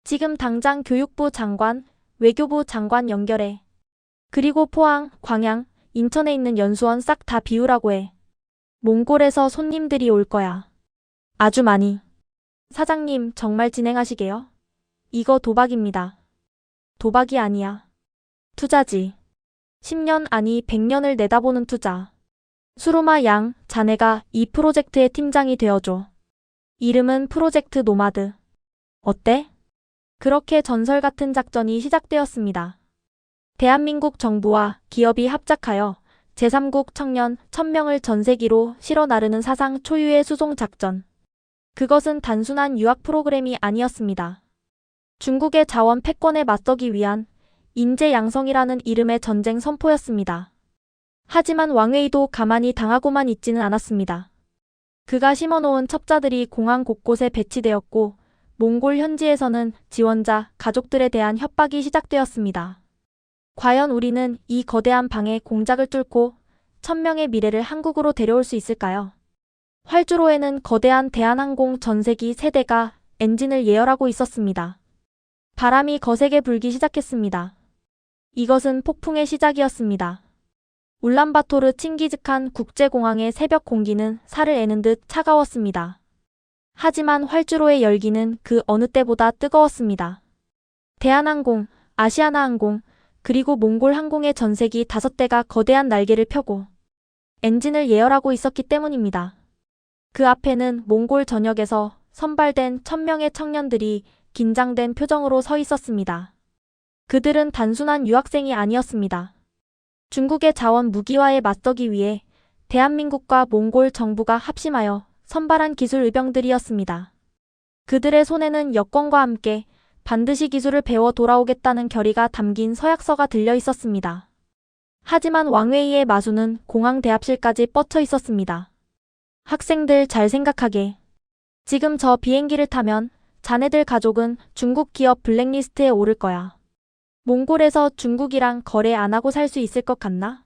지금 당장 교육부 장관, 외교부 장관 연결해. 그리고 포항, 광양, 인천에 있는 연수원 싹 다 비우라고 해. 몽골에서 손님들이 올 거야. 아주 많이. 사장님, 정말 진행하시게요? 이거 도박입니다. 도박이 아니야. 투자지. 10년 아니 100년을 내다보는 투자. 수루마 양, 자네가 이 프로젝트의 팀장이 되어줘. 이름은 프로젝트 노마드. 어때? 그렇게 전설 같은 작전이 시작되었습니다. 대한민국 정부와 기업이 합작하여 제3국 청년 1000명을 전세기로 실어 나르는 사상 초유의 수송 작전. 그것은 단순한 유학 프로그램이 아니었습니다. 중국의 자원 패권에 맞서기 위한 인재 양성이라는 이름의 전쟁 선포였습니다. 하지만 왕웨이도 가만히 당하고만 있지는 않았습니다. 그가 심어놓은 첩자들이 공항 곳곳에 배치되었고 몽골 현지에서는 지원자, 가족들에 대한 협박이 시작되었습니다. 과연 우리는 이 거대한 방에 공작을 뚫고 1000명의 미래를 한국으로 데려올 수 있을까요? 활주로에는 거대한 대한항공 전세기 3대가 엔진을 예열하고 있었습니다. 바람이 거세게 불기 시작했습니다. 이것은 폭풍의 시작이었습니다. 울란바토르 칭기즈칸 국제공항의 새벽 공기는 살을 애는 듯 차가웠습니다. 하지만 활주로의 열기는 그 어느 때보다 뜨거웠습니다. 대한항공, 아시아나항공, 그리고 몽골 항공의 전세기 5대가 거대한 날개를 펴고 엔진을 예열하고 있었기 때문입니다. 그 앞에는 몽골 전역에서 선발된 1000명의 청년들이 긴장된 표정으로 서 있었습니다. 그들은 단순한 유학생이 아니었습니다. 중국의 자원 무기화에 맞서기 위해 대한민국과 몽골 정부가 합심하여 선발한 기술 의병들이었습니다. 그들의 손에는 여권과 함께 반드시 기술을 배워 돌아오겠다는 결의가 담긴 서약서가 들려 있었습니다. 하지만 왕웨이의 마수는 공항 대합실까지 뻗쳐 있었습니다. 학생들 잘 생각하게. 지금 저 비행기를 타면 자네들 가족은 중국 기업 블랙리스트에 오를 거야. 몽골에서 중국이랑 거래 안 하고 살 수 있을 것 같나?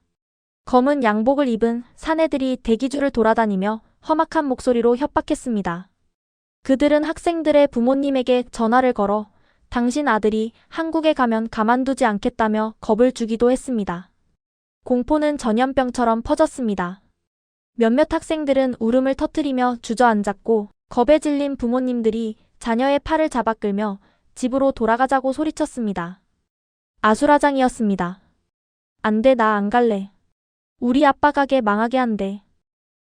검은 양복을 입은 사내들이 대기줄을 돌아다니며 험악한 목소리로 협박했습니다. 그들은 학생들의 부모님에게 전화를 걸어 당신 아들이 한국에 가면 가만두지 않겠다며 겁을 주기도 했습니다. 공포는 전염병처럼 퍼졌습니다. 몇몇 학생들은 울음을 터뜨리며 주저앉았고 겁에 질린 부모님들이 자녀의 팔을 잡아 끌며 집으로 돌아가자고 소리쳤습니다. 아수라장이었습니다. 안 돼, 나 안 갈래. 우리 아빠 가게 망하게 한대.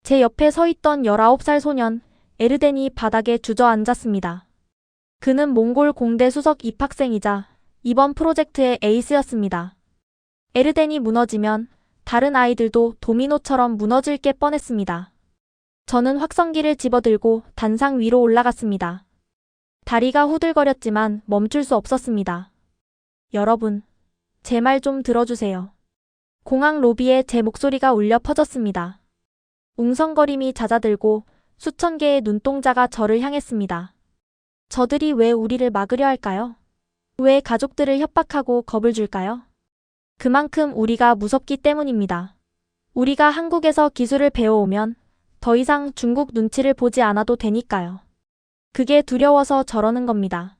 제 옆에 서 있던 19살 소년 에르덴이 바닥에 주저앉았습니다. 그는 몽골 공대 수석 입학생이자 이번 프로젝트의 에이스였습니다. 에르덴이 무너지면 다른 아이들도 도미노처럼 무너질 게 뻔했습니다. 저는 확성기를 집어들고 단상 위로 올라갔습니다. 다리가 후들거렸지만 멈출 수 없었습니다. 여러분, 제 말 좀 들어주세요. 공항 로비에 제 목소리가 울려 퍼졌습니다. 웅성거림이 잦아들고 수천 개의 눈동자가 저를 향했습니다. 저들이 왜 우리를 막으려 할까요? 왜 가족들을 협박하고 겁을 줄까요? 그만큼 우리가 무섭기 때문입니다. 우리가 한국에서 기술을 배워오면 더 이상 중국 눈치를 보지 않아도 되니까요. 그게 두려워서 저러는 겁니다.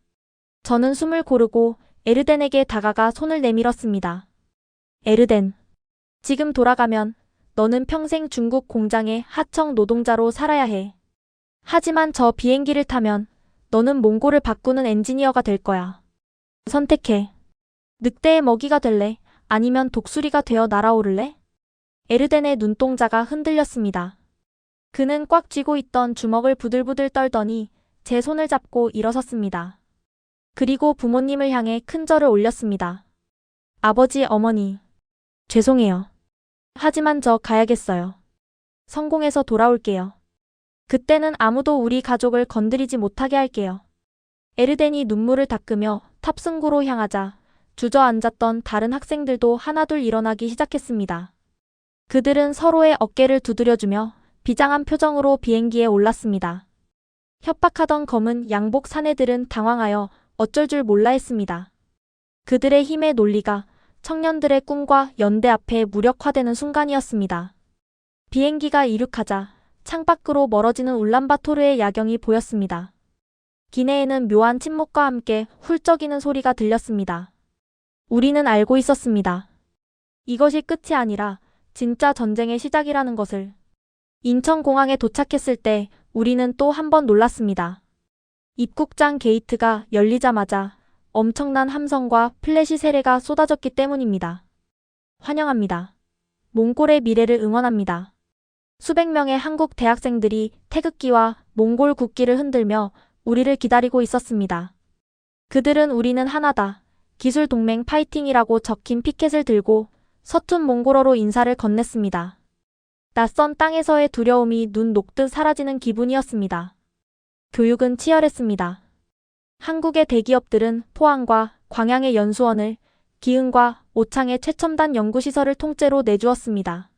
저는 숨을 고르고 에르덴에게 다가가 손을 내밀었습니다. 에르덴, 지금 돌아가면 너는 평생 중국 공장의 하청 노동자로 살아야 해. 하지만 저 비행기를 타면 너는 몽골을 바꾸는 엔지니어가 될 거야. 선택해. 늑대의 먹이가 될래? 아니면 독수리가 되어 날아오를래? 에르덴의 눈동자가 흔들렸습니다. 그는 꽉 쥐고 있던 주먹을 부들부들 떨더니 제 손을 잡고 일어섰습니다. 그리고 부모님을 향해 큰 절을 올렸습니다. 아버지, 어머니, 죄송해요. 하지만 저 가야겠어요. 성공해서 돌아올게요. 그때는 아무도 우리 가족을 건드리지 못하게 할게요. 에르덴이 눈물을 닦으며 탑승구로 향하자 주저앉았던 다른 학생들도 하나둘 일어나기 시작했습니다. 그들은 서로의 어깨를 두드려주며 비장한 표정으로 비행기에 올랐습니다. 협박하던 검은 양복 사내들은 당황하여 어쩔 줄 몰라 했습니다. 그들의 힘의 논리가 청년들의 꿈과 연대 앞에 무력화되는 순간이었습니다. 비행기가 이륙하자 창밖으로 멀어지는 울란바토르의 야경이 보였습니다. 기내에는 묘한 침묵과 함께 훌쩍이는 소리가 들렸습니다. 우리는 알고 있었습니다. 이것이 끝이 아니라 진짜 전쟁의 시작이라는 것을. 인천공항에 도착했을 때 우리는 또 한 번 놀랐습니다. 입국장 게이트가 열리자마자 엄청난 함성과 플래시 세례가 쏟아졌기 때문입니다. 환영합니다. 몽골의 미래를 응원합니다. 수백 명의 한국 대학생들이 태극기와 몽골 국기를 흔들며 우리를 기다리고 있었습니다. 그들은 우리는 하나다. 기술 동맹 파이팅이라고 적힌 피켓을 들고 서툰 몽골어로 인사를 건넸습니다. 낯선 땅에서의 두려움이 눈 녹듯 사라지는 기분이었습니다. 교육은 치열했습니다. 한국의 대기업들은 포항과 광양의 연수원을, 기흥과 오창의 최첨단 연구시설을 통째로 내주었습니다.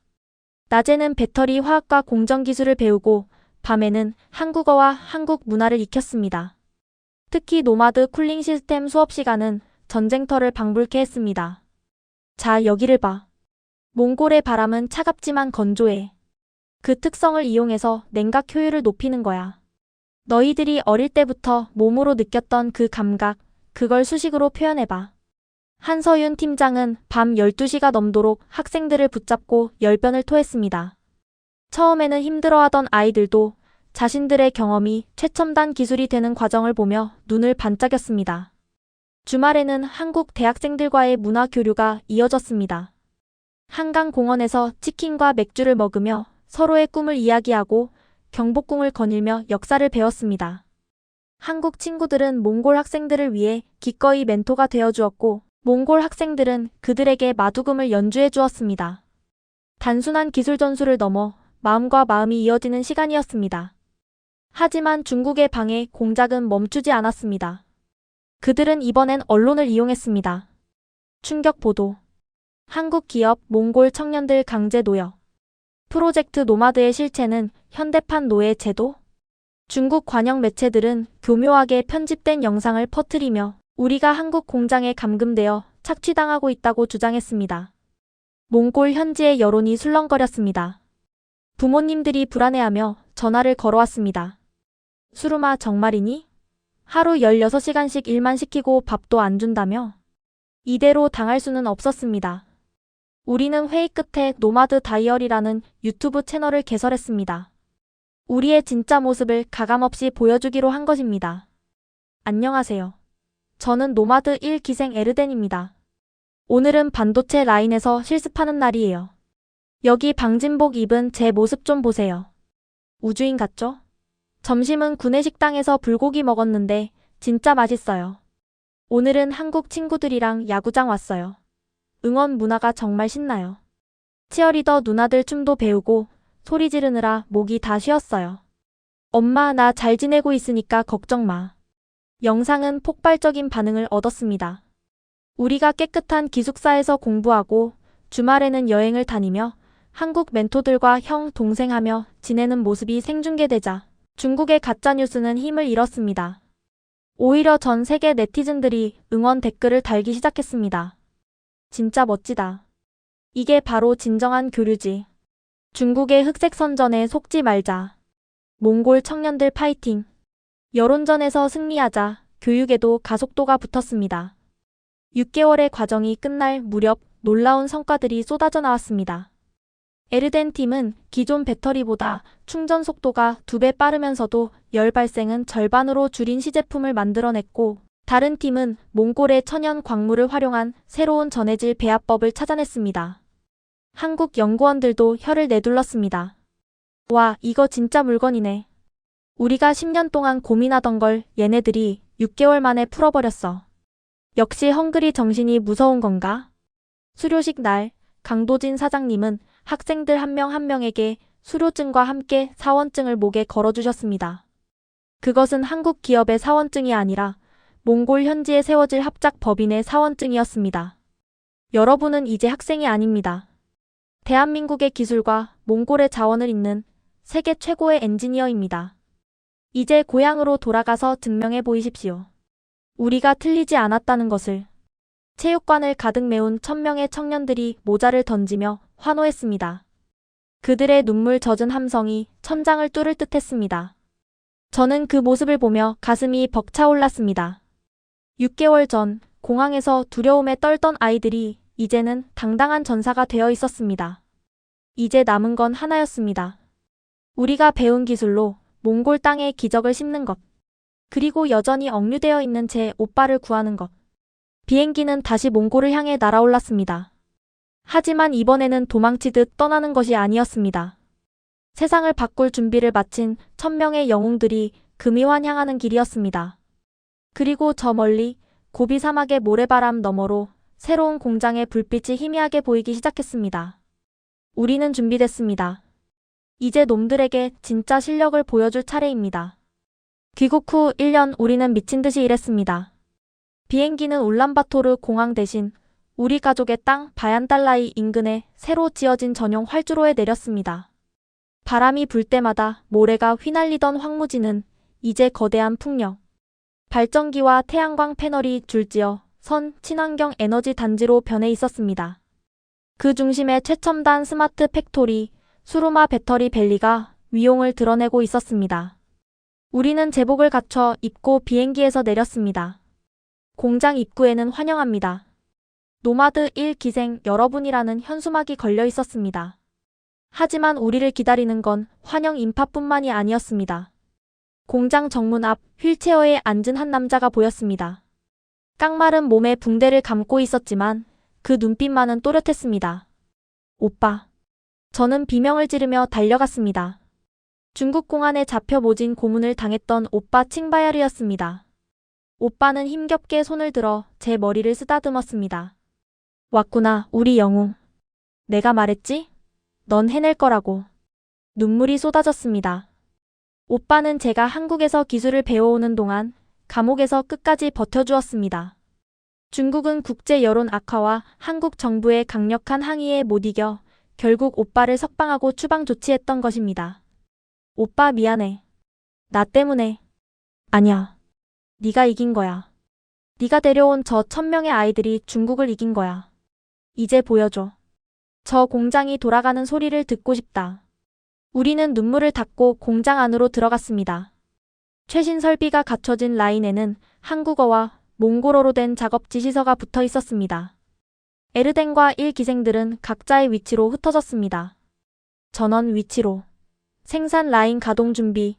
낮에는 배터리 화학과 공정기술을 배우고 밤에는 한국어와 한국 문화를 익혔습니다. 특히 노마드 쿨링 시스템 수업 시간은 전쟁터를 방불케 했습니다. 자, 여기를 봐. 몽골의 바람은 차갑지만 건조해. 그 특성을 이용해서 냉각 효율을 높이는 거야. 너희들이 어릴 때부터 몸으로 느꼈던 그 감각, 그걸 수식으로 표현해봐. 한서윤 팀장은 밤 12시가 넘도록 학생들을 붙잡고 열변을 토했습니다. 처음에는 힘들어하던 아이들도 자신들의 경험이 최첨단 기술이 되는 과정을 보며 눈을 반짝였습니다. 주말에는 한국 대학생들과의 문화 교류가 이어졌습니다. 한강공원에서 치킨과 맥주를 먹으며 서로의 꿈을 이야기하고 경복궁을 거닐며 역사를 배웠습니다. 한국 친구들은 몽골 학생들을 위해 기꺼이 멘토가 되어 주었고, 몽골 학생들은 그들에게 마두금을 연주해 주었습니다. 단순한 기술 전수를 넘어 마음과 마음이 이어지는 시간이었습니다. 하지만 중국의 방해 공작은 멈추지 않았습니다. 그들은 이번엔 언론을 이용했습니다. 충격 보도. 한국 기업 몽골 청년들 강제 노역. 프로젝트 노마드의 실체는 현대판 노예 제도? 중국 관영 매체들은 교묘하게 편집된 영상을 퍼뜨리며 우리가 한국 공장에 감금되어 착취당하고 있다고 주장했습니다. 몽골 현지의 여론이 술렁거렸습니다. 부모님들이 불안해하며 전화를 걸어왔습니다. 수루마 정말이니? 하루 16시간씩 일만 시키고 밥도 안 준다며? 이대로 당할 수는 없었습니다. 우리는 회의 끝에 노마드 다이어리라는 유튜브 채널을 개설했습니다. 우리의 진짜 모습을 가감없이 보여주기로 한 것입니다. 안녕하세요. 저는 노마드 1기생 에르덴입니다. 오늘은 반도체 라인에서 실습하는 날이에요. 여기 방진복 입은 제 모습 좀 보세요. 우주인 같죠? 점심은 구내식당에서 불고기 먹었는데 진짜 맛있어요. 오늘은 한국 친구들이랑 야구장 왔어요. 응원 문화가 정말 신나요. 치어리더 누나들 춤도 배우고 소리 지르느라 목이 다 쉬었어요. 엄마, 나 잘 지내고 있으니까 걱정 마. 영상은 폭발적인 반응을 얻었습니다. 우리가 깨끗한 기숙사에서 공부하고 주말에는 여행을 다니며 한국 멘토들과 형, 동생하며 지내는 모습이 생중계되자 중국의 가짜뉴스는 힘을 잃었습니다. 오히려 전 세계 네티즌들이 응원 댓글을 달기 시작했습니다. 진짜 멋지다. 이게 바로 진정한 교류지. 중국의 흑색 선전에 속지 말자. 몽골 청년들 파이팅. 여론전에서 승리하자 교육에도 가속도가 붙었습니다. 6개월의 과정이 끝날 무렵 놀라운 성과들이 쏟아져 나왔습니다. 에르덴 팀은 기존 배터리보다 충전 속도가 2배 빠르면서도 열 발생은 절반으로 줄인 시제품을 만들어냈고, 다른 팀은 몽골의 천연 광물을 활용한 새로운 전해질 배합법을 찾아냈습니다. 한국 연구원들도 혀를 내둘렀습니다. 와, 이거 진짜 물건이네. 우리가 10년 동안 고민하던 걸 얘네들이 6개월 만에 풀어버렸어. 역시 헝그리 정신이 무서운 건가? 수료식 날, 강도진 사장님은 학생들 한 명 한 명에게 수료증과 함께 사원증을 목에 걸어주셨습니다. 그것은 한국 기업의 사원증이 아니라 몽골 현지에 세워질 합작 법인의 사원증이었습니다. 여러분은 이제 학생이 아닙니다. 대한민국의 기술과 몽골의 자원을 잇는 세계 최고의 엔지니어입니다. 이제 고향으로 돌아가서 증명해 보이십시오. 우리가 틀리지 않았다는 것을. 체육관을 가득 메운 1000명의 청년들이 모자를 던지며 환호했습니다. 그들의 눈물 젖은 함성이 천장을 뚫을 듯 했습니다. 저는 그 모습을 보며 가슴이 벅차올랐습니다. 6개월 전 공항에서 두려움에 떨던 아이들이 이제는 당당한 전사가 되어 있었습니다. 이제 남은 건 하나였습니다. 우리가 배운 기술로 몽골 땅에 기적을 심는 것. 그리고 여전히 억류되어 있는 제 오빠를 구하는 것. 비행기는 다시 몽골을 향해 날아올랐습니다. 하지만 이번에는 도망치듯 떠나는 것이 아니었습니다. 세상을 바꿀 준비를 마친 1000명의 영웅들이 금이환 향하는 길이었습니다. 그리고 저 멀리 고비 사막의 모래바람 너머로 새로운 공장의 불빛이 희미하게 보이기 시작했습니다. 우리는 준비됐습니다. 이제 놈들에게 진짜 실력을 보여줄 차례입니다. 귀국 후 1년 우리는 미친 듯이 일했습니다. 비행기는 울란바토르 공항 대신 우리 가족의 땅 바얀달라이 인근에 새로 지어진 전용 활주로에 내렸습니다. 바람이 불 때마다 모래가 휘날리던 황무지는 이제 거대한 풍력, 발전기와 태양광 패널이 줄지어 선 친환경 에너지 단지로 변해 있었습니다. 그 중심에 최첨단 스마트 팩토리, 수루마 배터리 밸리가 위용을 드러내고 있었습니다. 우리는 제복을 갖춰 입고 비행기에서 내렸습니다. 공장 입구에는 환영합니다. 노마드 1기생 여러분이라는 현수막이 걸려 있었습니다. 하지만 우리를 기다리는 건 환영 인파뿐만이 아니었습니다. 공장 정문 앞 휠체어에 앉은 한 남자가 보였습니다. 깡마른 몸에 붕대를 감고 있었지만 그 눈빛만은 또렷했습니다. 오빠. 저는 비명을 지르며 달려갔습니다. 중국 공안에 잡혀 모진 고문을 당했던 오빠 칭바야르였습니다. 오빠는 힘겹게 손을 들어 제 머리를 쓰다듬었습니다. 왔구나, 우리 영웅. 내가 말했지? 넌 해낼 거라고. 눈물이 쏟아졌습니다. 오빠는 제가 한국에서 기술을 배워오는 동안 감옥에서 끝까지 버텨주었습니다. 중국은 국제 여론 악화와 한국 정부의 강력한 항의에 못 이겨 결국 오빠를 석방하고 추방 조치했던 것입니다. 오빠 미안해. 나 때문에. 아니야. 네가 이긴 거야. 네가 데려온 저 1000명의 아이들이 중국을 이긴 거야. 이제 보여줘. 저 공장이 돌아가는 소리를 듣고 싶다. 우리는 눈물을 닦고 공장 안으로 들어갔습니다. 최신 설비가 갖춰진 라인에는 한국어와 몽골어로 된 작업 지시서가 붙어 있었습니다. 에르덴과 1기생들은 각자의 위치로 흩어졌습니다. 전원 위치로. 생산 라인 가동 준비.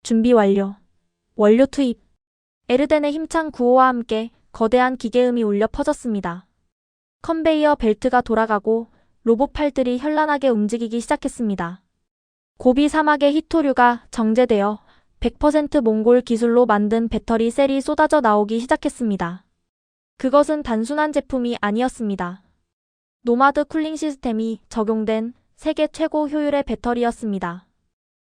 준비 완료. 원료 투입. 에르덴의 힘찬 구호와 함께 거대한 기계음이 울려 퍼졌습니다. 컨베이어 벨트가 돌아가고 로봇 팔들이 현란하게 움직이기 시작했습니다. 고비 사막의 히토류가 정제되어 100% 몽골 기술로 만든 배터리 셀이 쏟아져 나오기 시작했습니다. 그것은 단순한 제품이 아니었습니다. 노마드 쿨링 시스템이 적용된 세계 최고 효율의 배터리였습니다.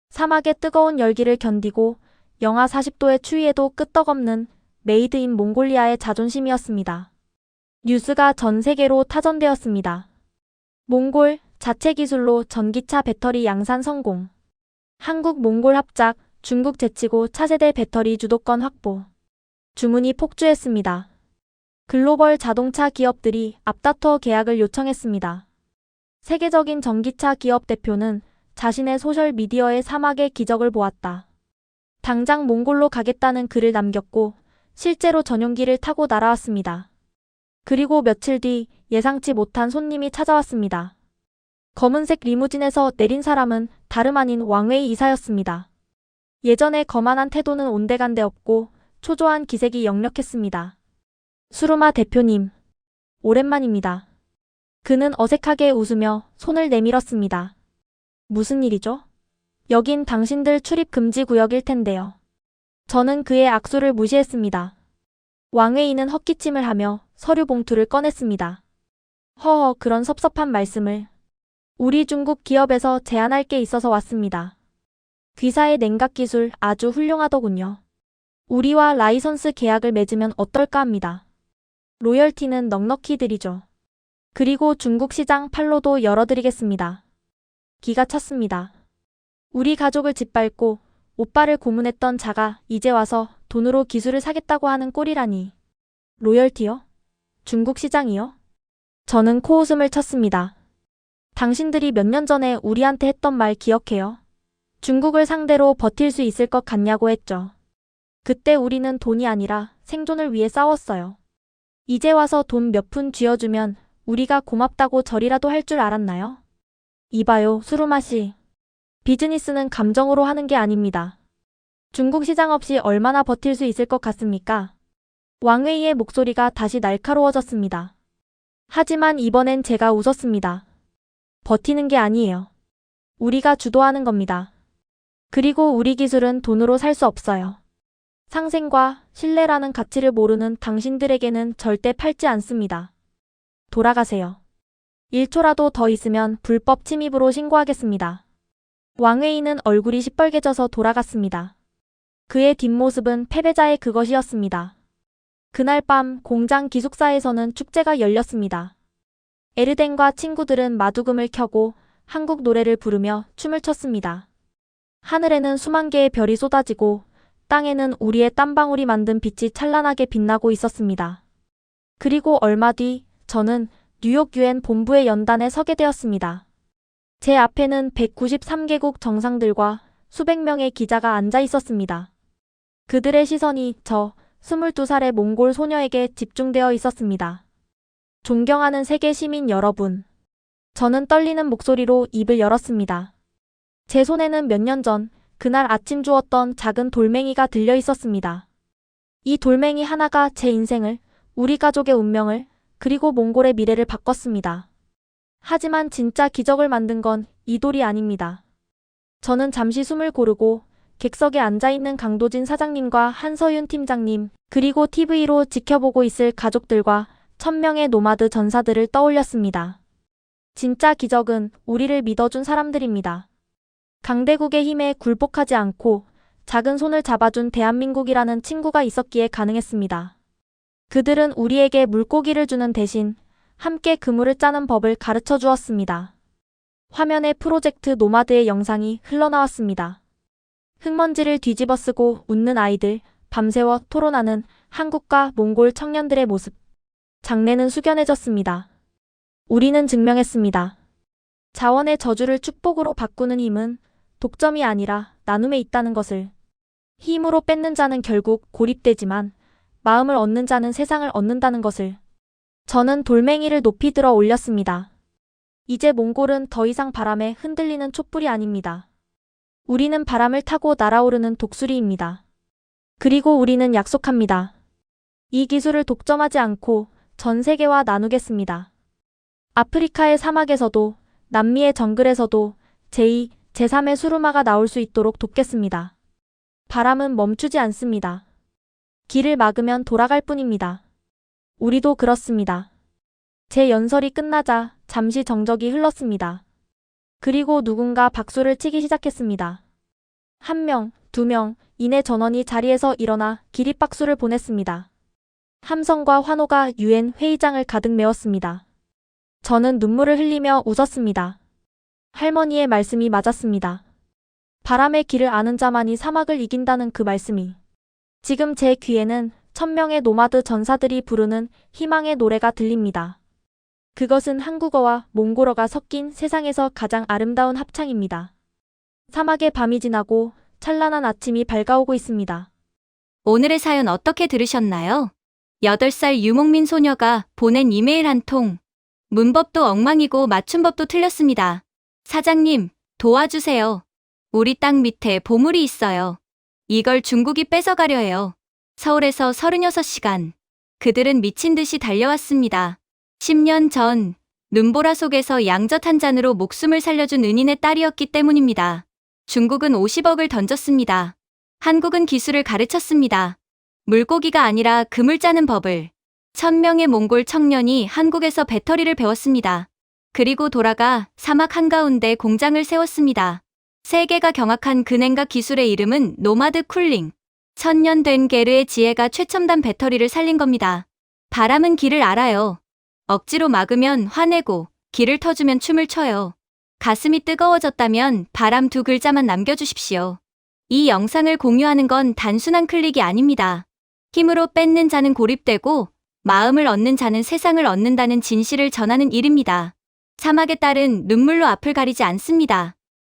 사막의 뜨거운 열기를 견디고 영하 40도의 추위에도 끄떡없는 메이드 인 몽골리아의 자존심이었습니다. 뉴스가 전 세계로 타전되었습니다. 몽골 자체 기술로 전기차 배터리 양산 성공. 한국 몽골 합작, 중국 제치고 차세대 배터리 주도권 확보. 주문이 폭주했습니다. 글로벌 자동차 기업들이 앞다퉈 계약을 요청했습니다. 세계적인 전기차 기업 대표는 자신의 소셜미디어에 사막의 기적을 보았다. 당장 몽골로 가겠다는 글을 남겼고 실제로 전용기를 타고 날아왔습니다. 그리고 며칠 뒤 예상치 못한 손님이 찾아왔습니다. 검은색 리무진에서 내린 사람은 다름 아닌 왕웨이 이사였습니다. 예전의 거만한 태도는 온데간데 없고 초조한 기색이 역력했습니다. 수루마 대표님, 오랜만입니다. 그는 어색하게 웃으며 손을 내밀었습니다. 무슨 일이죠? 여긴 당신들 출입 금지 구역일 텐데요. 저는 그의 악수를 무시했습니다. 왕웨이는 헛기침을 하며 서류 봉투를 꺼냈습니다. 허허, 그런 섭섭한 말씀을. 우리 중국 기업에서 제안할 게 있어서 왔습니다. 귀사의 냉각 기술 아주 훌륭하더군요. 우리와 라이선스 계약을 맺으면 어떨까 합니다. 로열티는 넉넉히 드리죠. 그리고 중국 시장 판로도 열어드리겠습니다. 기가 찼습니다. 우리 가족을 짓밟고 오빠를 고문했던 자가 이제 와서 돈으로 기술을 사겠다고 하는 꼴이라니. 로열티요? 중국 시장이요? 저는 코웃음을 쳤습니다. 당신들이 몇 년 전에 우리한테 했던 말 기억해요? 중국을 상대로 버틸 수 있을 것 같냐고 했죠. 그때 우리는 돈이 아니라 생존을 위해 싸웠어요. 이제 와서 돈 몇 푼 쥐어주면 우리가 고맙다고 절이라도 할 줄 알았나요? 이봐요, 수루마씨. 비즈니스는 감정으로 하는 게 아닙니다. 중국 시장 없이 얼마나 버틸 수 있을 것 같습니까? 왕웨이의 목소리가 다시 날카로워졌습니다. 하지만 이번엔 제가 웃었습니다. 버티는 게 아니에요. 우리가 주도하는 겁니다. 그리고 우리 기술은 돈으로 살 수 없어요. 상생과 신뢰라는 가치를 모르는 당신들에게는 절대 팔지 않습니다. 돌아가세요. 1초라도 더 있으면 불법 침입으로 신고하겠습니다. 왕웨이는 얼굴이 시뻘개져서 돌아갔습니다. 그의 뒷모습은 패배자의 그것이었습니다. 그날 밤 공장 기숙사에서는 축제가 열렸습니다. 에르덴과 친구들은 마두금을 켜고 한국 노래를 부르며 춤을 췄습니다. 하늘에는 수만 개의 별이 쏟아지고 땅에는 우리의 땀방울이 만든 빛이 찬란하게 빛나고 있었습니다. 그리고 얼마 뒤 저는 뉴욕 유엔 본부의 연단에 서게 되었습니다. 제 앞에는 193개국 정상들과 수백 명의 기자가 앉아 있었습니다. 그들의 시선이 저 22살의 몽골 소녀에게 집중되어 있었습니다. 존경하는 세계 시민 여러분. 저는 떨리는 목소리로 입을 열었습니다. 제 손에는 몇 년 전 그날 아침 주웠던 작은 돌멩이가 들려 있었습니다. 이 돌멩이 하나가 제 인생을, 우리 가족의 운명을, 그리고 몽골의 미래를 바꿨습니다. 하지만 진짜 기적을 만든 건 이 돌이 아닙니다. 저는 잠시 숨을 고르고 객석에 앉아있는 강도진 사장님과 한서윤 팀장님, 그리고 TV로 지켜보고 있을 가족들과 1000명의 노마드 전사들을 떠올렸습니다. 진짜 기적은 우리를 믿어준 사람들입니다. 강대국의 힘에 굴복하지 않고 작은 손을 잡아준 대한민국이라는 친구가 있었기에 가능했습니다. 그들은 우리에게 물고기를 주는 대신 함께 그물을 짜는 법을 가르쳐 주었습니다. 화면에 프로젝트 노마드의 영상이 흘러나왔습니다. 흙먼지를 뒤집어 쓰고 웃는 아이들, 밤새워 토론하는 한국과 몽골 청년들의 모습. 장래는 숙연해졌습니다. 우리는 증명했습니다. 자원의 저주를 축복으로 바꾸는 힘은 독점이 아니라 나눔에 있다는 것을. 힘으로 뺏는 자는 결국 고립되지만 마음을 얻는 자는 세상을 얻는다는 것을. 저는 돌멩이를 높이 들어 올렸습니다. 이제 몽골은 더 이상 바람에 흔들리는 촛불이 아닙니다. 우리는 바람을 타고 날아오르는 독수리입니다. 그리고 우리는 약속합니다. 이 기술을 독점하지 않고 전 세계와 나누겠습니다. 아프리카의 사막에서도 남미의 정글에서도 제2, 제3의 수루마가 나올 수 있도록 돕겠습니다. 바람은 멈추지 않습니다. 길을 막으면 돌아갈 뿐입니다. 우리도 그렇습니다. 제 연설이 끝나자 잠시 정적이 흘렀습니다. 그리고 누군가 박수를 치기 시작했습니다. 1명, 2명 이내 전원이 자리에서 일어나 기립박수를 보냈습니다. 함성과 환호가 UN 회의장을 가득 메웠습니다. 저는 눈물을 흘리며 웃었습니다. 할머니의 말씀이 맞았습니다. 바람의 길을 아는 자만이 사막을 이긴다는 그 말씀이. 지금 제 귀에는 1000명의 노마드 전사들이 부르는 희망의 노래가 들립니다. 그것은 한국어와 몽골어가 섞인 세상에서 가장 아름다운 합창입니다. 사막의 밤이 지나고 찬란한 아침이 밝아오고 있습니다. 오늘의 사연 어떻게 들으셨나요? 8살 유목민 소녀가 보낸 이메일 한 통. 문법도 엉망이고 맞춤법도 틀렸습니다. 사장님, 도와주세요. 우리 땅 밑에 보물이 있어요. 이걸 중국이 뺏어가려 해요. 서울에서 36시간. 그들은 미친 듯이 달려왔습니다. 10년 전, 눈보라 속에서 양젓 한 잔으로 목숨을 살려준 은인의 딸이었기 때문입니다. 중국은 50억을 던졌습니다. 한국은 기술을 가르쳤습니다. 물고기가 아니라 그물 짜는 법을. 1000명의 몽골 청년이 한국에서 배터리를 배웠습니다. 그리고 돌아가 사막 한가운데 공장을 세웠습니다. 세계가 경악한 그 냉각 기술의 이름은 노마드 쿨링. 1000년 된 게르의 지혜가 최첨단 배터리를 살린 겁니다. 바람은 길을 알아요. 억지로 막으면 화내고 길을 터주면 춤을 춰요. 가슴이 뜨거워졌다면 바람 2글자만 남겨주십시오. 이 영상을 공유하는 건 단순한 클릭이 아닙니다. 힘으로 뺏는 자는 고립되고 마음을 얻는 자는 세상을 얻는다는 진실을 전하는 일입니다. 사막의 딸은 눈물로 앞을 가리지 않습니다.